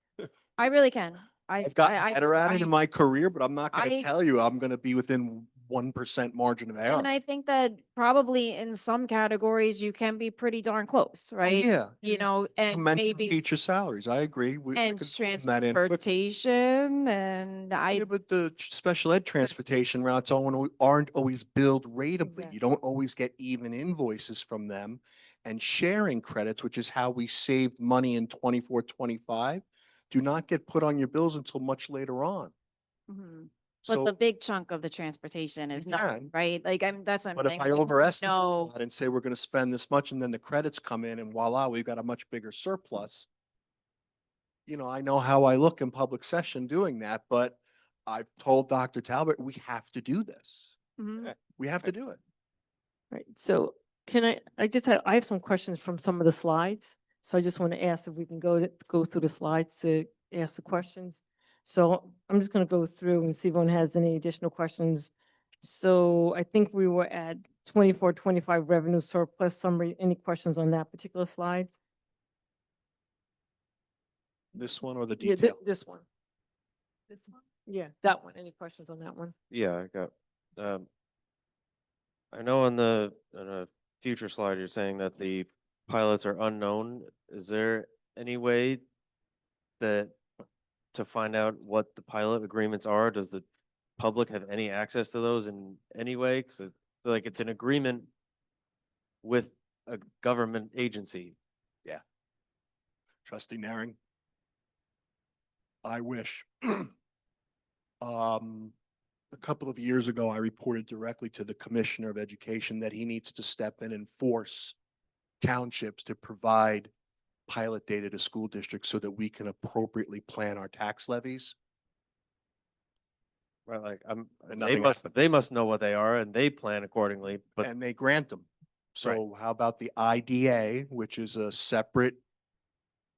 Speaker 9: I really can.
Speaker 4: I've gotten better at it in my career, but I'm not going
Speaker 9: I-
Speaker 4: to tell you I'm going to be within 1% margin of error.
Speaker 9: And I think that probably in some categories you can be pretty darn close,
Speaker 4: Oh,
Speaker 9: right?
Speaker 4: yeah.
Speaker 9: You know, and
Speaker 4: Commensurate
Speaker 9: maybe,
Speaker 4: teacher salaries. I agree. I
Speaker 9: and
Speaker 4: could phone that in quick.
Speaker 9: transportation and
Speaker 4: Yeah, but the special ed transportation routes aren't always billed ratably.
Speaker 2: Exactly.
Speaker 4: You don't always get even invoices from them. And sharing credits, which is how we saved money in 24-25, do not get put on your bills until much later on.
Speaker 9: Mhm. But
Speaker 4: So,
Speaker 9: the big chunk of the transportation is not,
Speaker 4: can.
Speaker 9: right? Like, that's what I'm
Speaker 4: but if
Speaker 9: saying.
Speaker 4: I
Speaker 9: like,
Speaker 4: overestimate
Speaker 9: No,
Speaker 4: that and say we're going to spend this much and then the credits come in and voila, we've got a much bigger surplus. You know, I know how I look in public session doing that, but I've told Dr. Talbot, we have to do this.
Speaker 9: Mhm.
Speaker 4: We have to do it.
Speaker 2: Right, so I have some questions from some of the slides. So I just want to ask if we can go through the slides to ask the questions. So I'm just going to go through and see if anyone has any additional questions. So I think we were at 24-25 revenue surplus summary. Any questions on that particular slide?
Speaker 4: This one or the
Speaker 2: Yeah,
Speaker 4: detail?
Speaker 2: this one.
Speaker 7: This one?
Speaker 2: Yeah, that one. Any questions on that one?
Speaker 5: Yeah, I got I know on a future slide, you're saying that the pilots are unknown. Is there any way that to find out what the pilot agreements are? Does the public have any access to those in any way? Cause I feel like it's an agreement with a government agency.
Speaker 4: Trustee Naring? I wish. A couple of years ago, I reported directly to the Commissioner of Education that he needs to step in and force townships to provide pilot data to school districts so that we can appropriately plan our tax levies.
Speaker 5: Right, like
Speaker 4: And
Speaker 5: they
Speaker 4: nothing
Speaker 5: must,
Speaker 4: happened.
Speaker 5: they must know what they are and they plan accordingly, but
Speaker 4: And they grant them. So how about the IDA, which is a separate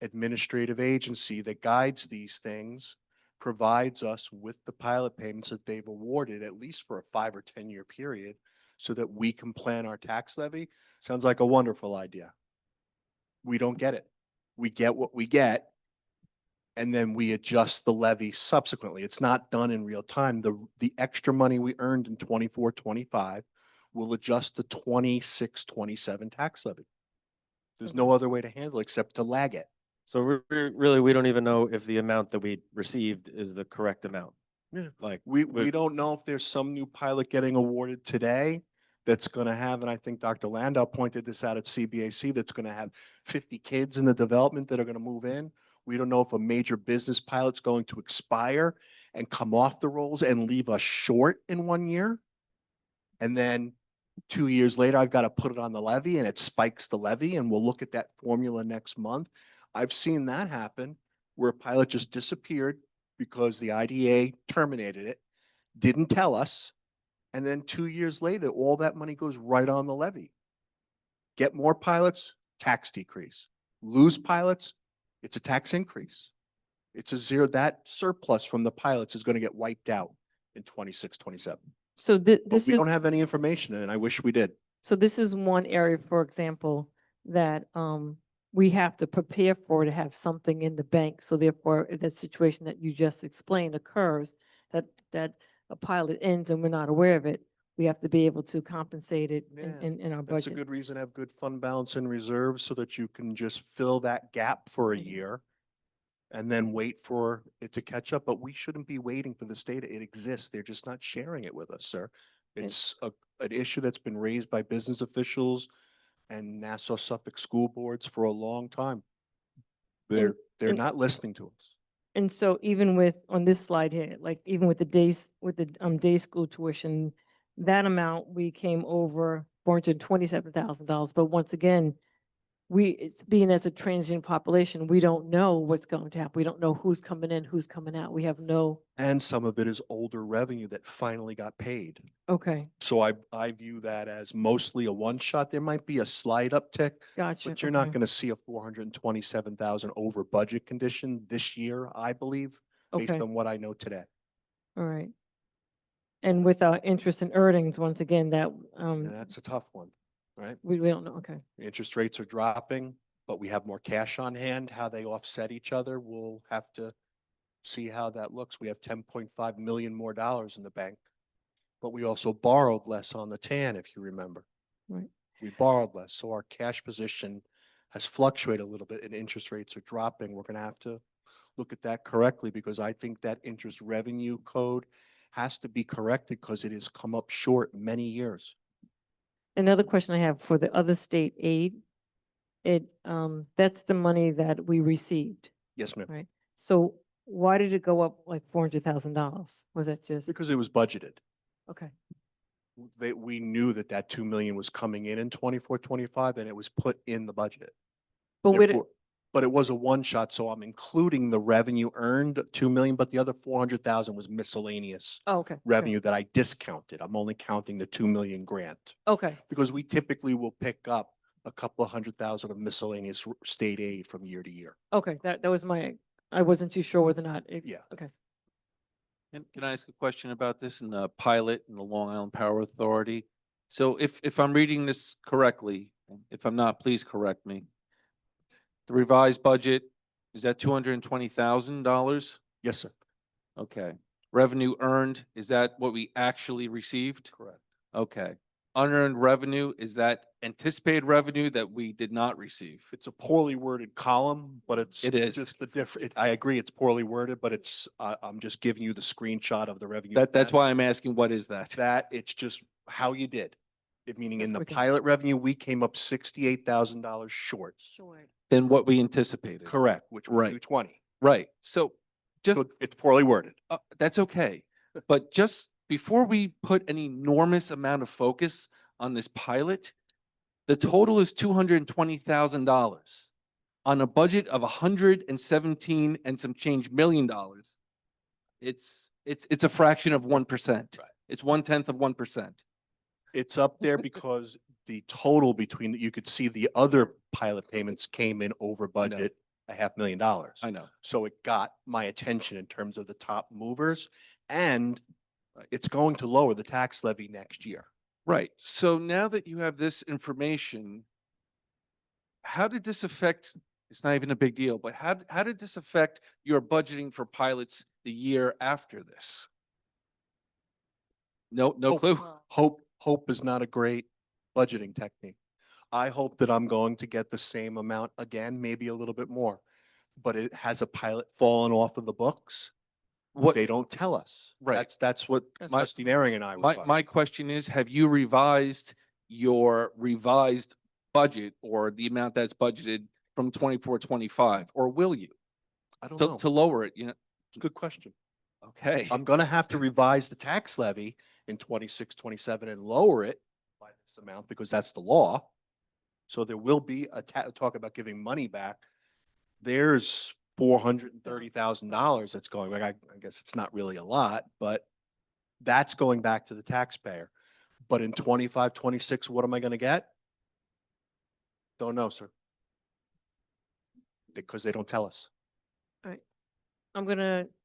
Speaker 4: administrative agency that guides these things, provides us with the pilot payments that they've awarded, at least for a 5 or 10-year period, so that we can plan our tax levy? Sounds like a wonderful idea. We don't get it. We get what we get, and then we adjust the levy subsequently. It's not done in real time. The extra money we earned in 24, 25 will adjust the 26, 27 tax levy. There's no other way to handle it except to lag it.
Speaker 5: so really, we don't even know if the amount that we received is the correct amount.
Speaker 4: Yeah.
Speaker 5: Like,
Speaker 4: We don't know if there's some new pilot getting awarded today that's gonna have, and I think Dr. Landau pointed this out at CBAC, that's gonna have 50 kids in the development that are gonna move in. We don't know if a major business pilot's going to expire and come off the rolls and leave us short in 1 year. And then 2 years later, I've got to put it on the levy and it spikes the levy, and we'll look at that formula next month. I've seen that happen where a pilot just disappeared because the IDA terminated it, didn't tell us, and then 2 years later, all that money goes right on the levy. Get more pilots, tax decrease. Lose pilots, it's a tax increase. It's a zero. That surplus from the pilots is going to get wiped out in 26, 27.
Speaker 2: So
Speaker 4: But
Speaker 2: this
Speaker 4: we
Speaker 2: is,
Speaker 4: don't have any information, and I wish we did.
Speaker 2: so this is one area, for example, that we have to prepare for, to have something in the bank. So therefore, if the situation that you just explained occurs, that a pilot ends and we're not aware of it, we have to be able to compensate it
Speaker 4: Yeah,
Speaker 2: in our
Speaker 4: That's a
Speaker 2: budget.
Speaker 4: good reason to have good fund balance and reserves so that you can just fill that gap for a
Speaker 2: Mhm.
Speaker 4: year and then wait for it to catch up. But we shouldn't be waiting for this data. It exists. They're just not sharing it with us, sir. It's an issue that's been raised by business officials and Nassau Suffolk school boards for a long time. They're
Speaker 2: and-
Speaker 4: not listening to us.
Speaker 2: And so even with, on this slide here, like even with the days, with the day school tuition, that amount, we came over $427,000. But once again, it's being as a transient population, we don't know what's going to happen. We don't know who's coming in, who's coming out. We have no,
Speaker 4: And some of it is older revenue that finally got paid.
Speaker 2: okay,
Speaker 4: So I view that as mostly a one shot. There might be a slight uptick,
Speaker 2: gotcha.
Speaker 4: but you're not
Speaker 2: okay,
Speaker 4: going to see a 427,000 over budget condition this year, I believe, based
Speaker 2: Okay,
Speaker 4: on what I know today.
Speaker 2: all right. And with our interest and earnings, once again, that,
Speaker 4: And that's a tough one, right?
Speaker 2: we don't know, okay.
Speaker 4: Interest rates are dropping, but we have more cash on hand. How they offset each other, we'll have to see how that looks. We have 10.5 million more dollars in the bank, but we also borrowed less on the TAN, if you remember.
Speaker 2: Right.
Speaker 4: We borrowed less, so our cash position has fluctuated a little bit and interest rates are dropping. We're gonna have to look at that correctly because I think that interest revenue code has to be corrected because it has come up short many years.
Speaker 2: Another question I have for the other state aid, that's the money that we received,
Speaker 4: Yes, ma'am.
Speaker 2: right? So why did it go up like $400,000? Was that just,
Speaker 4: Because it was budgeted.
Speaker 2: okay,
Speaker 4: We knew that 2 million was coming in 24, 25, and it was put in the budget.
Speaker 2: but where did,
Speaker 4: Therefore- But it was a one shot, so I'm including the revenue earned, 2 million, but the other 400,000 was miscellaneous
Speaker 2: oh, okay.
Speaker 4: revenue that I discounted. I'm only counting the 2 million grant.
Speaker 2: Okay,
Speaker 4: Because we typically will pick up a couple of 100,000 of miscellaneous state aid from year to year.
Speaker 2: okay, that was I wasn't too sure whether or not,
Speaker 4: Yeah.
Speaker 2: okay.
Speaker 8: And can I ask a question about this in the pilot and the Long Island Power Authority? So if I'm reading this correctly, if I'm not, please correct me. The revised budget, is that $220,000?
Speaker 4: Yes, sir.
Speaker 8: Okay. Revenue earned, is that what we actually received?
Speaker 4: Correct.
Speaker 8: Okay. Unearned revenue, is that anticipated revenue that we did not receive?
Speaker 4: It's a poorly worded column, but it's
Speaker 8: It is.
Speaker 4: just the different, I agree, it's poorly worded, but it's, I'm just giving you the screenshot of the revenue.
Speaker 8: That's
Speaker 4: spent.
Speaker 8: why I'm asking, what is that?
Speaker 4: That it's just how you did. Meaning in
Speaker 2: Yes,
Speaker 4: the
Speaker 2: we can-
Speaker 4: pilot revenue, we came up $68,000 short.
Speaker 6: Short.
Speaker 8: Than what we anticipated?
Speaker 4: Correct, which was
Speaker 8: Right.
Speaker 4: 220.
Speaker 8: Right. So just,
Speaker 4: So it's poorly worded.
Speaker 8: that's okay. But just before we put an enormous amount of focus on this pilot, the total is $220,000 on a budget of 117 and some change million dollars. It's a fraction of 1%.
Speaker 4: Right.
Speaker 8: It's 1/10 of 1%.
Speaker 4: It's up there because the total between, you could see the other pilot payments came in over
Speaker 8: I know.
Speaker 4: budget, $500,000.
Speaker 8: I know.
Speaker 4: So it got my attention in terms of the top movers, and
Speaker 8: Right.
Speaker 4: it's going to lower the tax levy next year.
Speaker 8: Right. So now that you have this information, how did this affect, it's not even a big deal, but how did this affect your budgeting for pilots the year after this? No
Speaker 4: Hope-
Speaker 8: clue.
Speaker 4: Hope is not a great budgeting technique. I hope that I'm going to get the same amount again, maybe a little bit more. But it has a pilot fallen off of the books.
Speaker 8: What,
Speaker 4: They don't tell us.
Speaker 8: Right.
Speaker 4: That's what
Speaker 2: My-
Speaker 4: Trustee Naring and I were
Speaker 8: my
Speaker 4: talking.
Speaker 8: question is, have you revised your revised budget or the amount that's budgeted from 24-25, or will you?
Speaker 4: I don't
Speaker 8: To,
Speaker 4: know.
Speaker 8: to lower it, you know?
Speaker 4: It's a good question.
Speaker 8: Okay.
Speaker 4: I'm gonna have to revise the tax levy in 26, 27 and lower it by this amount because that's the law. So there will be a talk about giving money back. There's $430,000 that's going back. I guess it's not really a lot, but that's going back to the taxpayer. But in 25, 26, what am I gonna get? Don't know, sir. Because they don't tell us.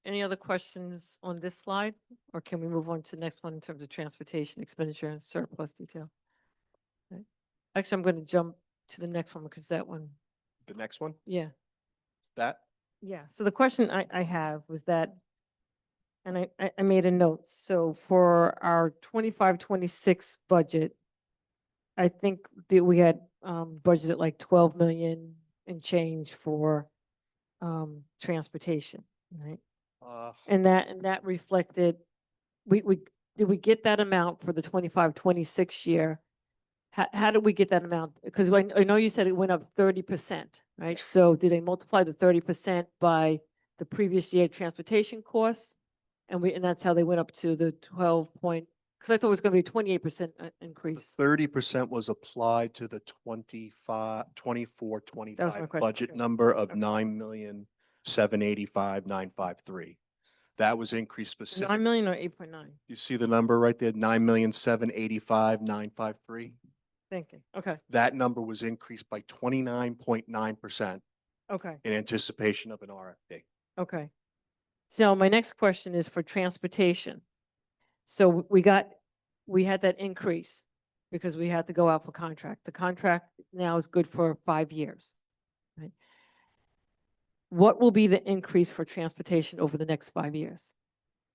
Speaker 2: any other questions on this slide? Or can we move on to the next one in terms of transportation expenditure and surplus detail? Right. Actually, I'm going to jump to the next one because that one,
Speaker 4: The next one,
Speaker 2: yeah.
Speaker 4: that,
Speaker 2: Yeah, so the question I have was that, and I made a note, so for our 25-26 budget, I think that we had budgeted like 12 million and change for transportation, right? And that reflected, did we get that amount for the 25-26 year? How did we get that amount? Because I know you said it went up 30%, right? So did they multiply the 30% by the previous year transportation costs? And that's how they went up to the 12 point, because I thought it was going to be a 28% increase.
Speaker 4: 30% was applied to the 24,
Speaker 2: That was my
Speaker 4: 25
Speaker 2: question,
Speaker 4: budget
Speaker 2: okay.
Speaker 4: number of
Speaker 2: Okay.
Speaker 4: 9,785,953. That was increased specific.
Speaker 2: 9 million or 8.9?
Speaker 4: You see the number right there, 9,785,953.
Speaker 2: Thank you. Okay,
Speaker 4: That number was increased by 29.9%
Speaker 2: okay,
Speaker 4: in anticipation of an RFP.
Speaker 2: okay. So my next question is for transportation. So we had that increase because we had to go out for contract. The contract now is good for 5 years, right? What will be the increase for transportation over the next 5 years?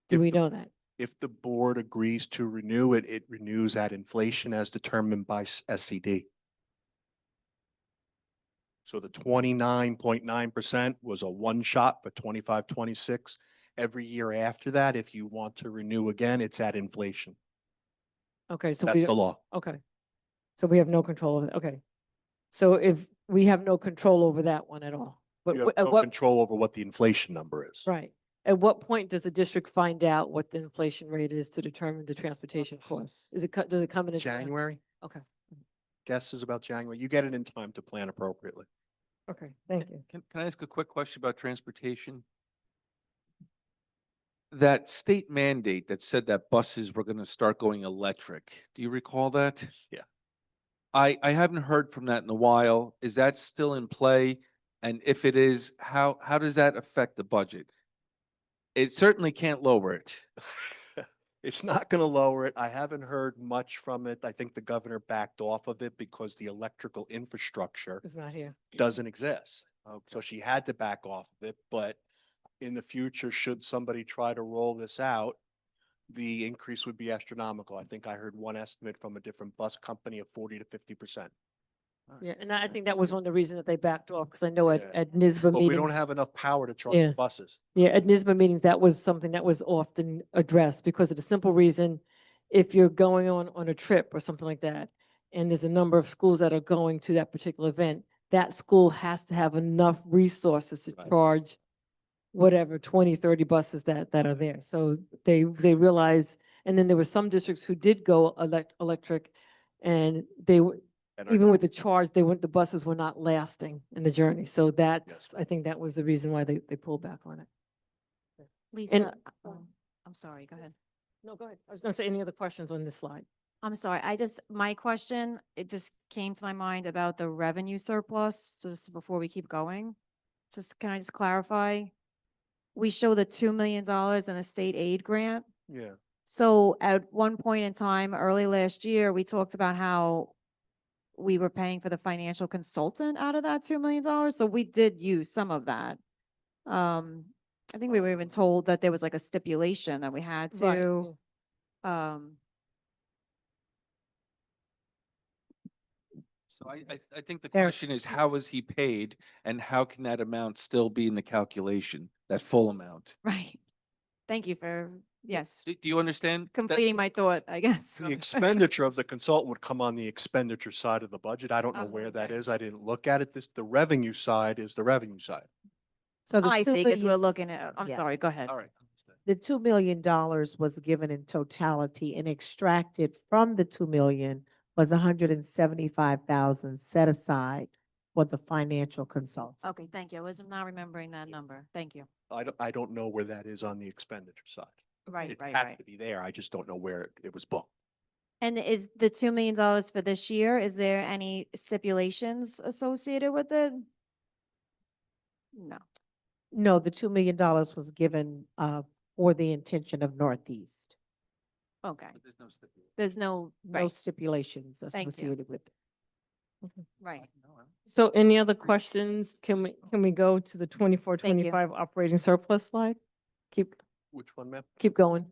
Speaker 2: Do
Speaker 4: If
Speaker 2: we
Speaker 4: the-
Speaker 2: know that?
Speaker 4: If the board agrees to renew it, it renews at inflation as determined by SCD. So the 29.9% was a one shot for 25, 26. Every year after that, if you want to renew again, it's at inflation.
Speaker 2: Okay, so
Speaker 4: That's the law.
Speaker 2: okay. So we have no control over it. Okay. So if we have no control over that one at all, but
Speaker 4: You have
Speaker 2: at
Speaker 4: no
Speaker 2: what,
Speaker 4: control over what the inflation number is.
Speaker 2: right. At what point does the district find out what the inflation rate is to determine the transportation costs? Is it, does it come in?
Speaker 4: January,
Speaker 2: Okay,
Speaker 4: guess is about January. You get it in time to plan appropriately.
Speaker 2: okay, thank you.
Speaker 8: Can I ask a quick question about transportation? That state mandate that said that buses were going to start going electric, do you recall that?
Speaker 4: Yeah.
Speaker 8: I haven't heard from that in a while. Is that still in play? And if it is, how does that affect the budget? It certainly can't lower it.
Speaker 4: It's not going to lower it. I haven't heard much from it. I think the governor backed off of it because the electrical infrastructure
Speaker 2: It's not here.
Speaker 4: doesn't exist. So she had to back off of it, but in the future, should somebody try to roll this out, the increase would be astronomical. I think I heard one estimate from a different bus company of 40 to 50%.
Speaker 2: Yeah, and I think that was one of the reasons that they backed off, because I know
Speaker 4: Yeah.
Speaker 2: at NISBA
Speaker 4: But we don't
Speaker 2: meetings,
Speaker 4: have enough power to charge
Speaker 2: Yeah.
Speaker 4: the buses.
Speaker 2: yeah, at NISBA meetings, that was something that was often addressed because of the simple reason, if you're going on a trip or something like that, and there's a number of schools that are going to that particular event, that school has to have enough resources to
Speaker 4: Right.
Speaker 2: charge whatever, 20, 30 buses that are there. So they realized, and then there were some districts who did go electric, and they were,
Speaker 4: And
Speaker 2: even with the charge, the buses were not lasting in the journey. So that's,
Speaker 4: Yes.
Speaker 2: I think that was the reason why they pulled back on it.
Speaker 9: Lisa, I'm sorry, go ahead.
Speaker 2: No, go ahead. I was gonna say, any other questions on this slide?
Speaker 9: I'm sorry, my question, it just came to my mind about the revenue surplus, just before we keep going. Can I just clarify? We show the $2 million in a state aid grant.
Speaker 4: yeah,
Speaker 9: So at one point in time, early last year, we talked about how we were paying for the financial consultant out of that $2 million. So we did use some of that. I think we were even told that there was like a stipulation that we had
Speaker 2: Right,
Speaker 9: to.
Speaker 8: So I think the
Speaker 3: There-
Speaker 8: question is, how was he paid and how can that amount still be in the calculation, that full amount?
Speaker 9: Right. Thank you for, yes,
Speaker 8: Do you understand? that-
Speaker 9: completing my thought, I guess.
Speaker 4: the expenditure of the consultant would come on the expenditure side of the budget. I don't know
Speaker 9: Oh,
Speaker 4: where that
Speaker 9: okay.
Speaker 4: is. I didn't look at it. The revenue side is the revenue side.
Speaker 3: So the
Speaker 9: I
Speaker 3: $2
Speaker 9: see, because we're
Speaker 3: million
Speaker 9: looking at, I'm
Speaker 3: Yeah.
Speaker 9: sorry, go ahead.
Speaker 8: All right.
Speaker 3: the $2 million was given in totality, and extracted from the 2 million was 175,000 set aside for the financial consultant.
Speaker 9: Okay, thank you. I was not remembering that number. Thank you.
Speaker 4: I don't know where that is on the expenditure side.
Speaker 9: Right,
Speaker 4: It
Speaker 9: right,
Speaker 4: had
Speaker 9: right.
Speaker 4: to be there. I just don't know where it was booked.
Speaker 9: And is the $2 million for this year, is there any stipulations associated with it? No.
Speaker 3: No, the $2 million was given for the intention of Northeast.
Speaker 9: Okay.
Speaker 8: But there's no stipulation.
Speaker 9: There's no,
Speaker 3: No
Speaker 9: right,
Speaker 3: stipulations
Speaker 9: Thank you.
Speaker 3: associated with it.
Speaker 9: right.
Speaker 2: So any other questions? Can we go to the 24,
Speaker 9: Thank you.
Speaker 2: 25 operating surplus slide? Keep
Speaker 4: Which one, ma'am?
Speaker 2: going.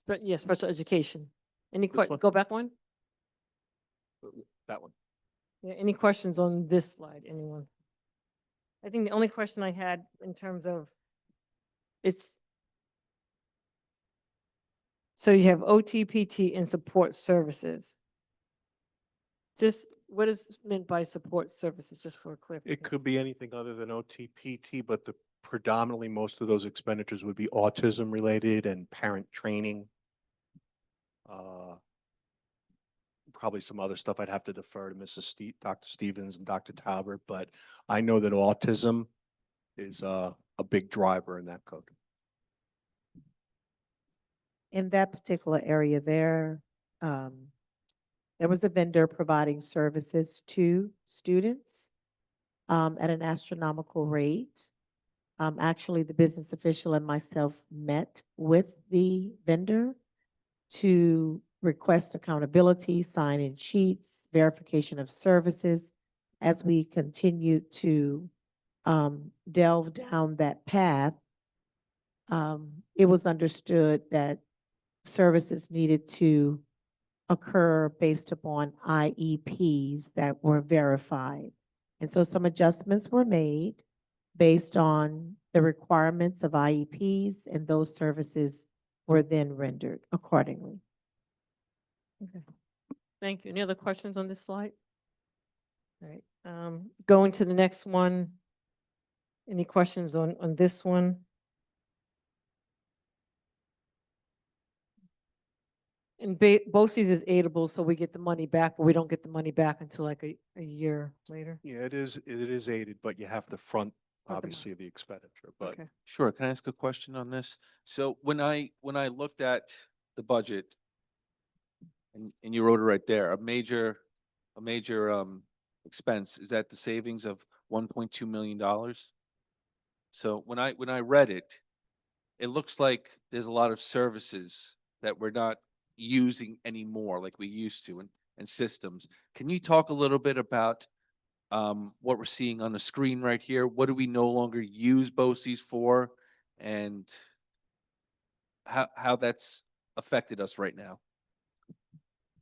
Speaker 2: But yeah, special education. Any
Speaker 4: one?
Speaker 2: go back one?
Speaker 4: That one.
Speaker 2: Yeah, any questions on this slide, anyone? I think the only question I had in terms of it's, so you have OT, PT, and support services. Just what is meant by support services, just for a clarification?
Speaker 4: It could be anything other than OTPT, but the predominantly most of those expenditures would be autism related and parent training. Probably some other stuff I'd have to defer to Dr. Stevens and Dr. Talbert, but I know that autism is a big driver in that code.
Speaker 3: In that particular area there was a vendor providing services to students at an astronomical rate. Actually, the business official and myself met with the vendor to request accountability, sign in sheets, verification of services. As we continue to delve down that path, it was understood that services needed to occur based upon IEPs that were verified. And so some adjustments were made based on the requirements of IEPs, and those services were then rendered accordingly.
Speaker 2: Okay. Thank you. Any other questions on this slide? All right, going to the next one. Any questions on this one? And BOCES is aidable, so we get the money back, but we don't get the money back until like a year later.
Speaker 4: Yeah, it is aided, but you have to front,
Speaker 2: the money.
Speaker 4: obviously, the expenditure, but
Speaker 2: Okay.
Speaker 8: Sure. Can I ask a question on this? So when I looked at the budget and you wrote it right there, a major expense is at the savings of $1.2 million. So when I read it, it looks like there's a lot of services that we're not using anymore like we used to, and systems. Can you talk a little bit about what we're seeing on the screen right here? What do we no longer use BOCES for? And how that's affected us right now?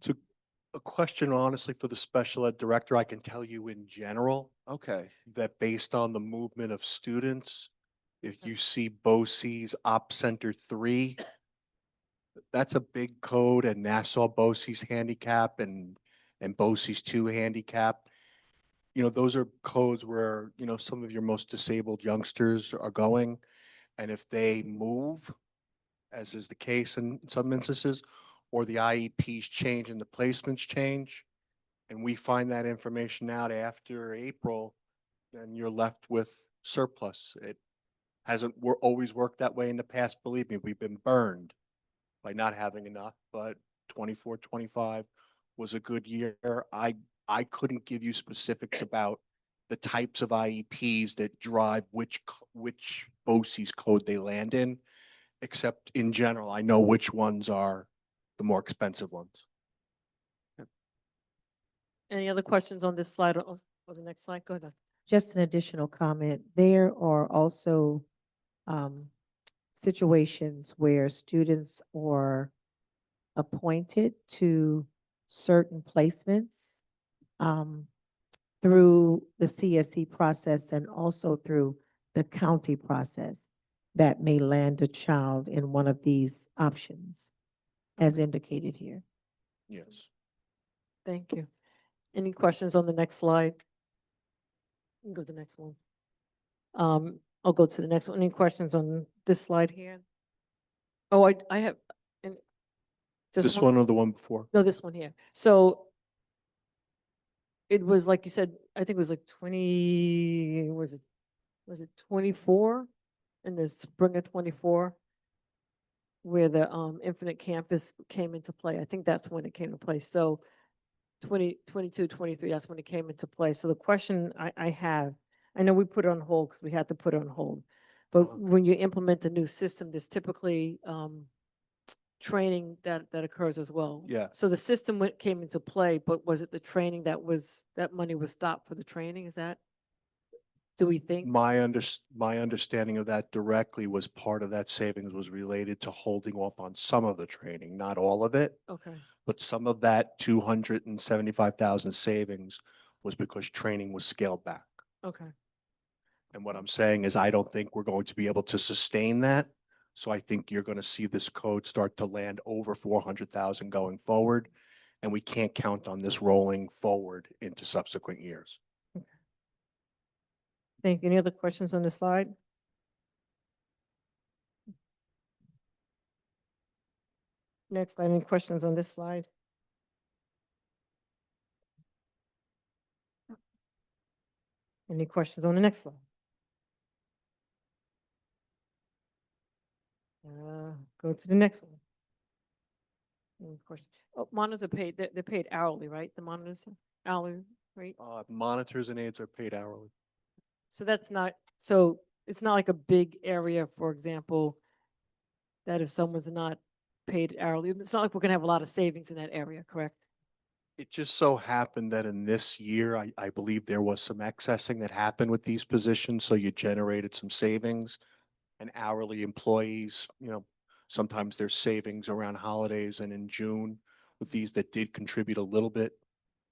Speaker 4: So a question honestly for the special ed director, I can tell you in general
Speaker 8: Okay,
Speaker 4: that based on the movement of students, if you see BOCES Op Center 3, that's a big code, and Nassau BOCES handicap and BOCES 2 handicap. You know, those are codes where, you know, some of your most disabled youngsters are going. And if they move, as is the case in some instances, or the IEPs change and the placements change, and we find that information out after April, then you're left with surplus. It hasn't always worked that way in the past. Believe me, we've been burned by not having enough, but 24, 25 was a good year. I couldn't give you specifics about the types of IEPs that drive which BOCES code they land in, except in general, I know which ones are the more expensive ones.
Speaker 2: Any other questions on this slide or the next slide? Go ahead.
Speaker 3: Just an additional comment, there are also situations where students are appointed to certain placements through the CSE process and also through the county process that may land a child in one of these options, as indicated here.
Speaker 4: Yes.
Speaker 2: Thank you. Any questions on the next slide? You can go to the next one. I'll go to the next one. Any questions on this slide here? Oh, I have. and just
Speaker 4: This one or the one before?
Speaker 2: No, this one here. So it was like you said, I think it was like 20, was it 24? In the spring of 24, where the Infinite Campus came into play. I think that's when it came into play. So 22, 23, that's when it came into play. So the question I have, I know we put it on hold because we had to put it on hold, but when you implement a new system, there's typically training that occurs as well.
Speaker 4: Yeah.
Speaker 2: So the system came into play, but was it the training that money was stopped for the training? Is that, do we think?
Speaker 4: My understanding of that directly was part of that savings was related to holding off on some of the training, not all of it,
Speaker 2: Okay,
Speaker 4: but some of that 275,000 savings was because training was scaled back.
Speaker 2: okay.
Speaker 4: And what I'm saying is I don't think we're going to be able to sustain that. So I think you're going to see this code start to land over 400,000 going forward. And we can't count on this rolling forward into subsequent years.
Speaker 2: Thank you. Any other questions on the slide? Next slide, any questions on this slide? Any questions on the next slide? Go to the next one. Any questions? Oh, monitors are paid, they're paid hourly, right? The monitors hourly, right?
Speaker 4: Monitors and aides are paid hourly.
Speaker 2: So that's not, so it's not like a big area, for example, that if someone's not paid hourly, it's not like we're gonna have a lot of savings in that area, correct?
Speaker 4: It just so happened that in this year, I believe there was some excessing that happened with these positions. So you generated some savings, and hourly employees, you know, sometimes there's savings around holidays and in June with these that did contribute a little bit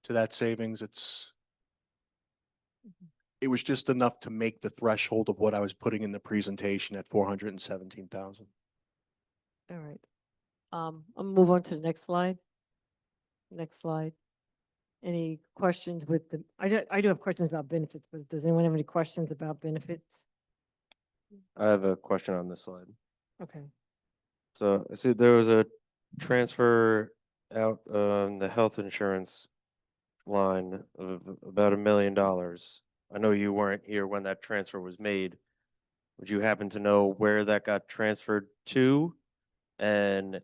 Speaker 4: to that savings. It was just enough to make the threshold of what I was putting in the presentation at 417,000.
Speaker 2: All right. I'll move on to the next slide. Next slide. Any questions with the, I do have questions about benefits, but does anyone have any questions about benefits?
Speaker 5: I have a question on this slide.
Speaker 2: Okay.
Speaker 5: So I see there was a transfer out on the health insurance line of about $1 million. I know you weren't here when that transfer was made. Would you happen to know where that got transferred to? And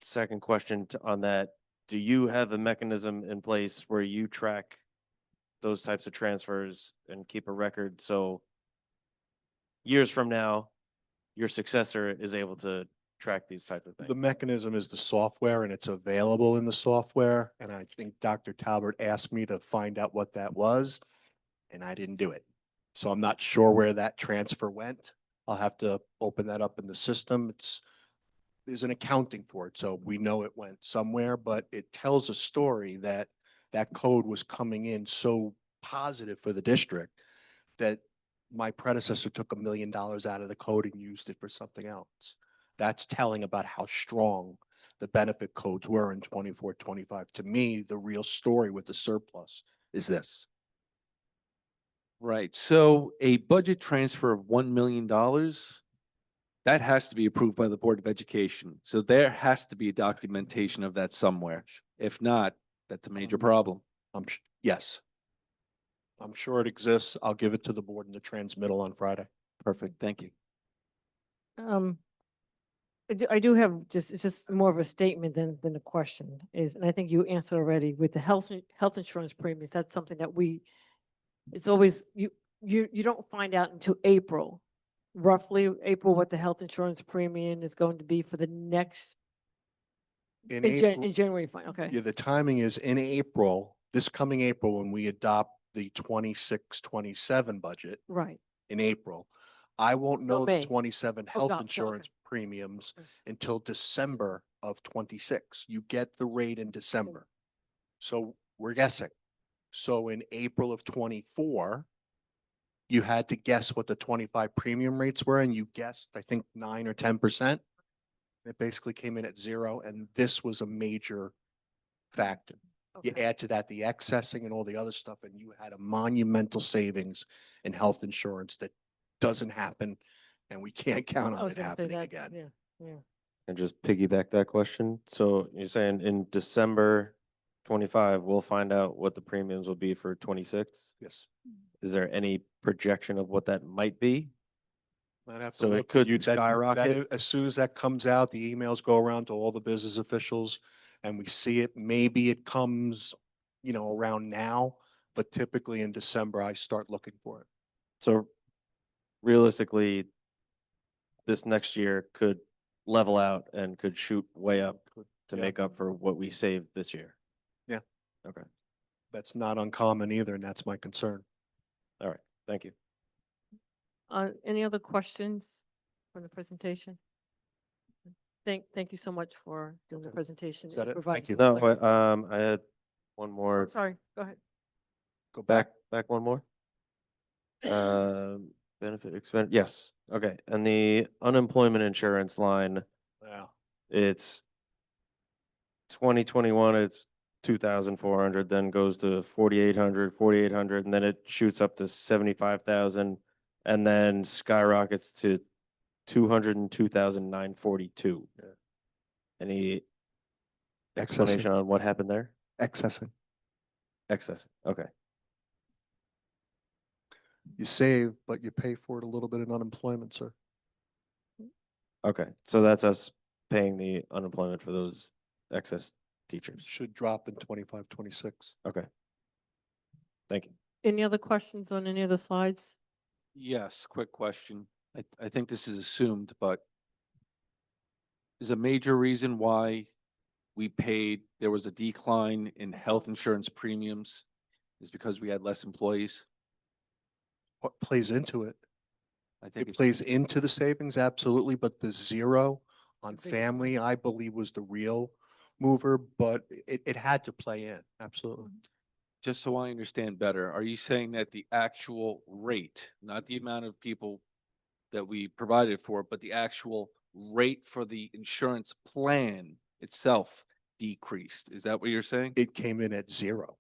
Speaker 5: second question on that, do you have a mechanism in place where you track those types of transfers and keep a record so years from now, your successor is able to track these type of things?
Speaker 4: The mechanism is the software and it's available in the software. And I think Dr. Talbert asked me to find out what that was and I didn't do it. So I'm not sure where that transfer went. I'll have to open that up in the system. There's an accounting for it. So we know it went somewhere, but it tells a story that that code was coming in so positive for the district that my predecessor took $1 million out of the code and used it for something else. That's telling about how strong the benefit codes were in 24, 25. To me, the real story with the surplus is this.
Speaker 8: Right, so a budget transfer of $1 million, that has to be approved by the Board of Education. So there has to be a documentation of that somewhere. If not, that's a major problem.
Speaker 4: Yes. I'm sure it exists. I'll give it to the board in the transmittal on Friday.
Speaker 8: Perfect, thank you.
Speaker 2: I do have just, it's just more of a statement than a question is, and I think you answered already with the health insurance premiums. That's something that it's always, you don't find out until April, roughly April, what the health insurance premium is going to be for the next,
Speaker 4: In
Speaker 2: in
Speaker 4: April,
Speaker 2: January, fine, okay.
Speaker 4: yeah, the timing is in April, this coming April, when we adopt the 26, 27 budget
Speaker 2: Right,
Speaker 4: in April. I won't know the
Speaker 2: May.
Speaker 4: 27
Speaker 2: Oh,
Speaker 4: health
Speaker 2: God, okay.
Speaker 4: insurance premiums
Speaker 2: Okay.
Speaker 4: until December of 26. You get the rate in December. So we're guessing. So in April of 24, you had to guess what the 25 premium rates were, and you guessed, I think, 9 or 10%. It basically came in at 0, and this was a major factor. You
Speaker 2: Okay.
Speaker 4: add to that the accessing and all the other stuff, and you had a monumental savings in health insurance that doesn't happen, and we can't count
Speaker 2: I
Speaker 4: on
Speaker 2: was
Speaker 4: it
Speaker 2: gonna say
Speaker 4: happening
Speaker 2: that,
Speaker 4: again.
Speaker 2: yeah.
Speaker 5: And just piggyback that question. So you're saying in December 25, we'll find out what the premiums will be for 26?
Speaker 4: Yes.
Speaker 5: Is there any projection of what that might be?
Speaker 4: I'd have to
Speaker 5: So it
Speaker 4: look.
Speaker 5: could
Speaker 4: That-
Speaker 5: skyrocket?
Speaker 4: As soon as that comes out, the emails go around to all the business officials and we see it. Maybe it comes, around now, but typically in December, I start looking for it.
Speaker 5: So realistically, this next year could level out and could shoot way up to
Speaker 4: Yeah.
Speaker 5: make up for what we saved this year.
Speaker 4: Yeah.
Speaker 5: Okay,
Speaker 4: That's not uncommon either, and that's my concern.
Speaker 5: all right, thank you.
Speaker 2: Any other questions from the presentation? Thank you so much for doing the
Speaker 4: Okay.
Speaker 2: presentation.
Speaker 4: Is that
Speaker 2: and
Speaker 4: it?
Speaker 2: providing
Speaker 4: Thank you.
Speaker 2: some
Speaker 5: No,
Speaker 2: clarity.
Speaker 5: I had one
Speaker 2: Oh,
Speaker 5: more,
Speaker 2: sorry, go ahead.
Speaker 4: Go back.
Speaker 5: back one more. Benefit expense, yes, okay, and the unemployment insurance line,
Speaker 4: Yeah.
Speaker 5: it's 2021, it's 2,400, then goes to 4,800, and then it shoots up to 75,000, and then skyrockets to 202,942.
Speaker 4: Yeah.
Speaker 5: Any
Speaker 4: Accessing.
Speaker 5: explanation on what happened there?
Speaker 4: Accessing.
Speaker 5: Excess, okay.
Speaker 4: You save, but you pay for it a little bit in unemployment, sir.
Speaker 5: Okay, so that's us paying the unemployment for those excess teachers.
Speaker 4: Should drop in 25, 26.
Speaker 5: Okay. Thank you.
Speaker 2: Any other questions on any of the slides?
Speaker 8: Yes, quick question. I think this is assumed, but is a major reason why there was a decline in health insurance premiums is because we had less employees?
Speaker 4: What plays into it?
Speaker 8: I think
Speaker 4: It
Speaker 8: it's
Speaker 4: plays into the savings, absolutely, but the 0 on
Speaker 2: The biggest
Speaker 4: family, I believe, was the real mover, but it had to play in, absolutely.
Speaker 8: just so I understand better, are you saying that the actual rate, not the amount of people that we provided for, but the actual rate for the insurance plan itself decreased? Is that what you're saying?
Speaker 4: It came in at 0,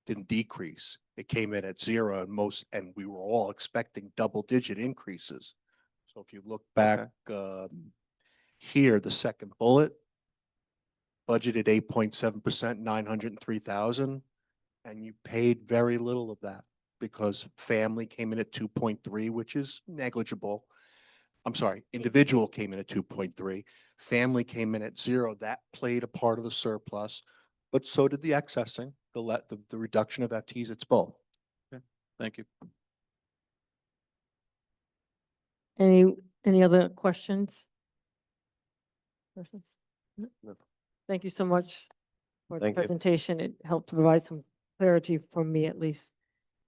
Speaker 4: didn't decrease. It came in at 0 and we were all expecting double-digit increases. So if you look back here, the second bullet, budgeted 8.7%, 903,000, and you paid very little of that because family came in at 2.3, which is negligible. I'm sorry, individual came in at 2.3, family came in at 0. That played a part of the surplus, but so did the accessing, the reduction of FTEs. It's both.
Speaker 8: Thank you.
Speaker 2: Any other questions? Questions? No?
Speaker 5: No.
Speaker 2: Thank you so much for the
Speaker 5: Thank you.
Speaker 2: presentation. It helped to provide some clarity for me at least.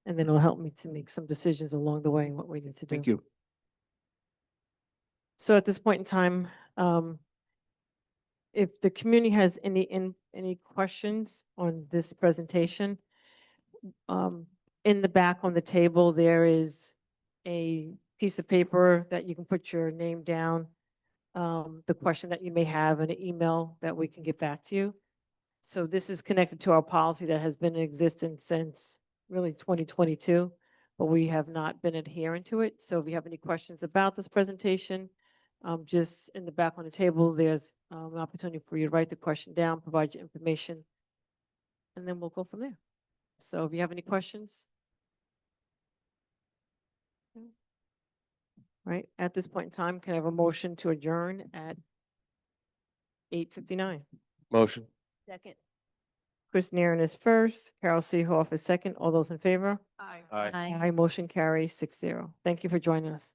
Speaker 2: And then it'll help me to make some decisions along the way in what we need to do.
Speaker 4: Thank you.
Speaker 2: So at this point in time, if the community has any questions on this presentation, in the back on the table, there is a piece of paper that you can put your name down, the question that you may have, and an email that we can get back to you. So this is connected to our policy that has been in existence since really 2022, but we have not been adhering to it. So if you have any questions about this presentation, just in the back on the table, there's an opportunity for you to write the question down, provide your information, and then we'll go from there. So if you have any questions. Right, at this point in time, can I have a motion to adjourn at 8:59?
Speaker 5: Motion.
Speaker 6: Second.
Speaker 2: Chris Nairn is first, Carol Seehoff is second. All those in favor?
Speaker 7: Aye.
Speaker 5: Aye.
Speaker 2: Aye, motion carries 6-0. Thank you for joining us.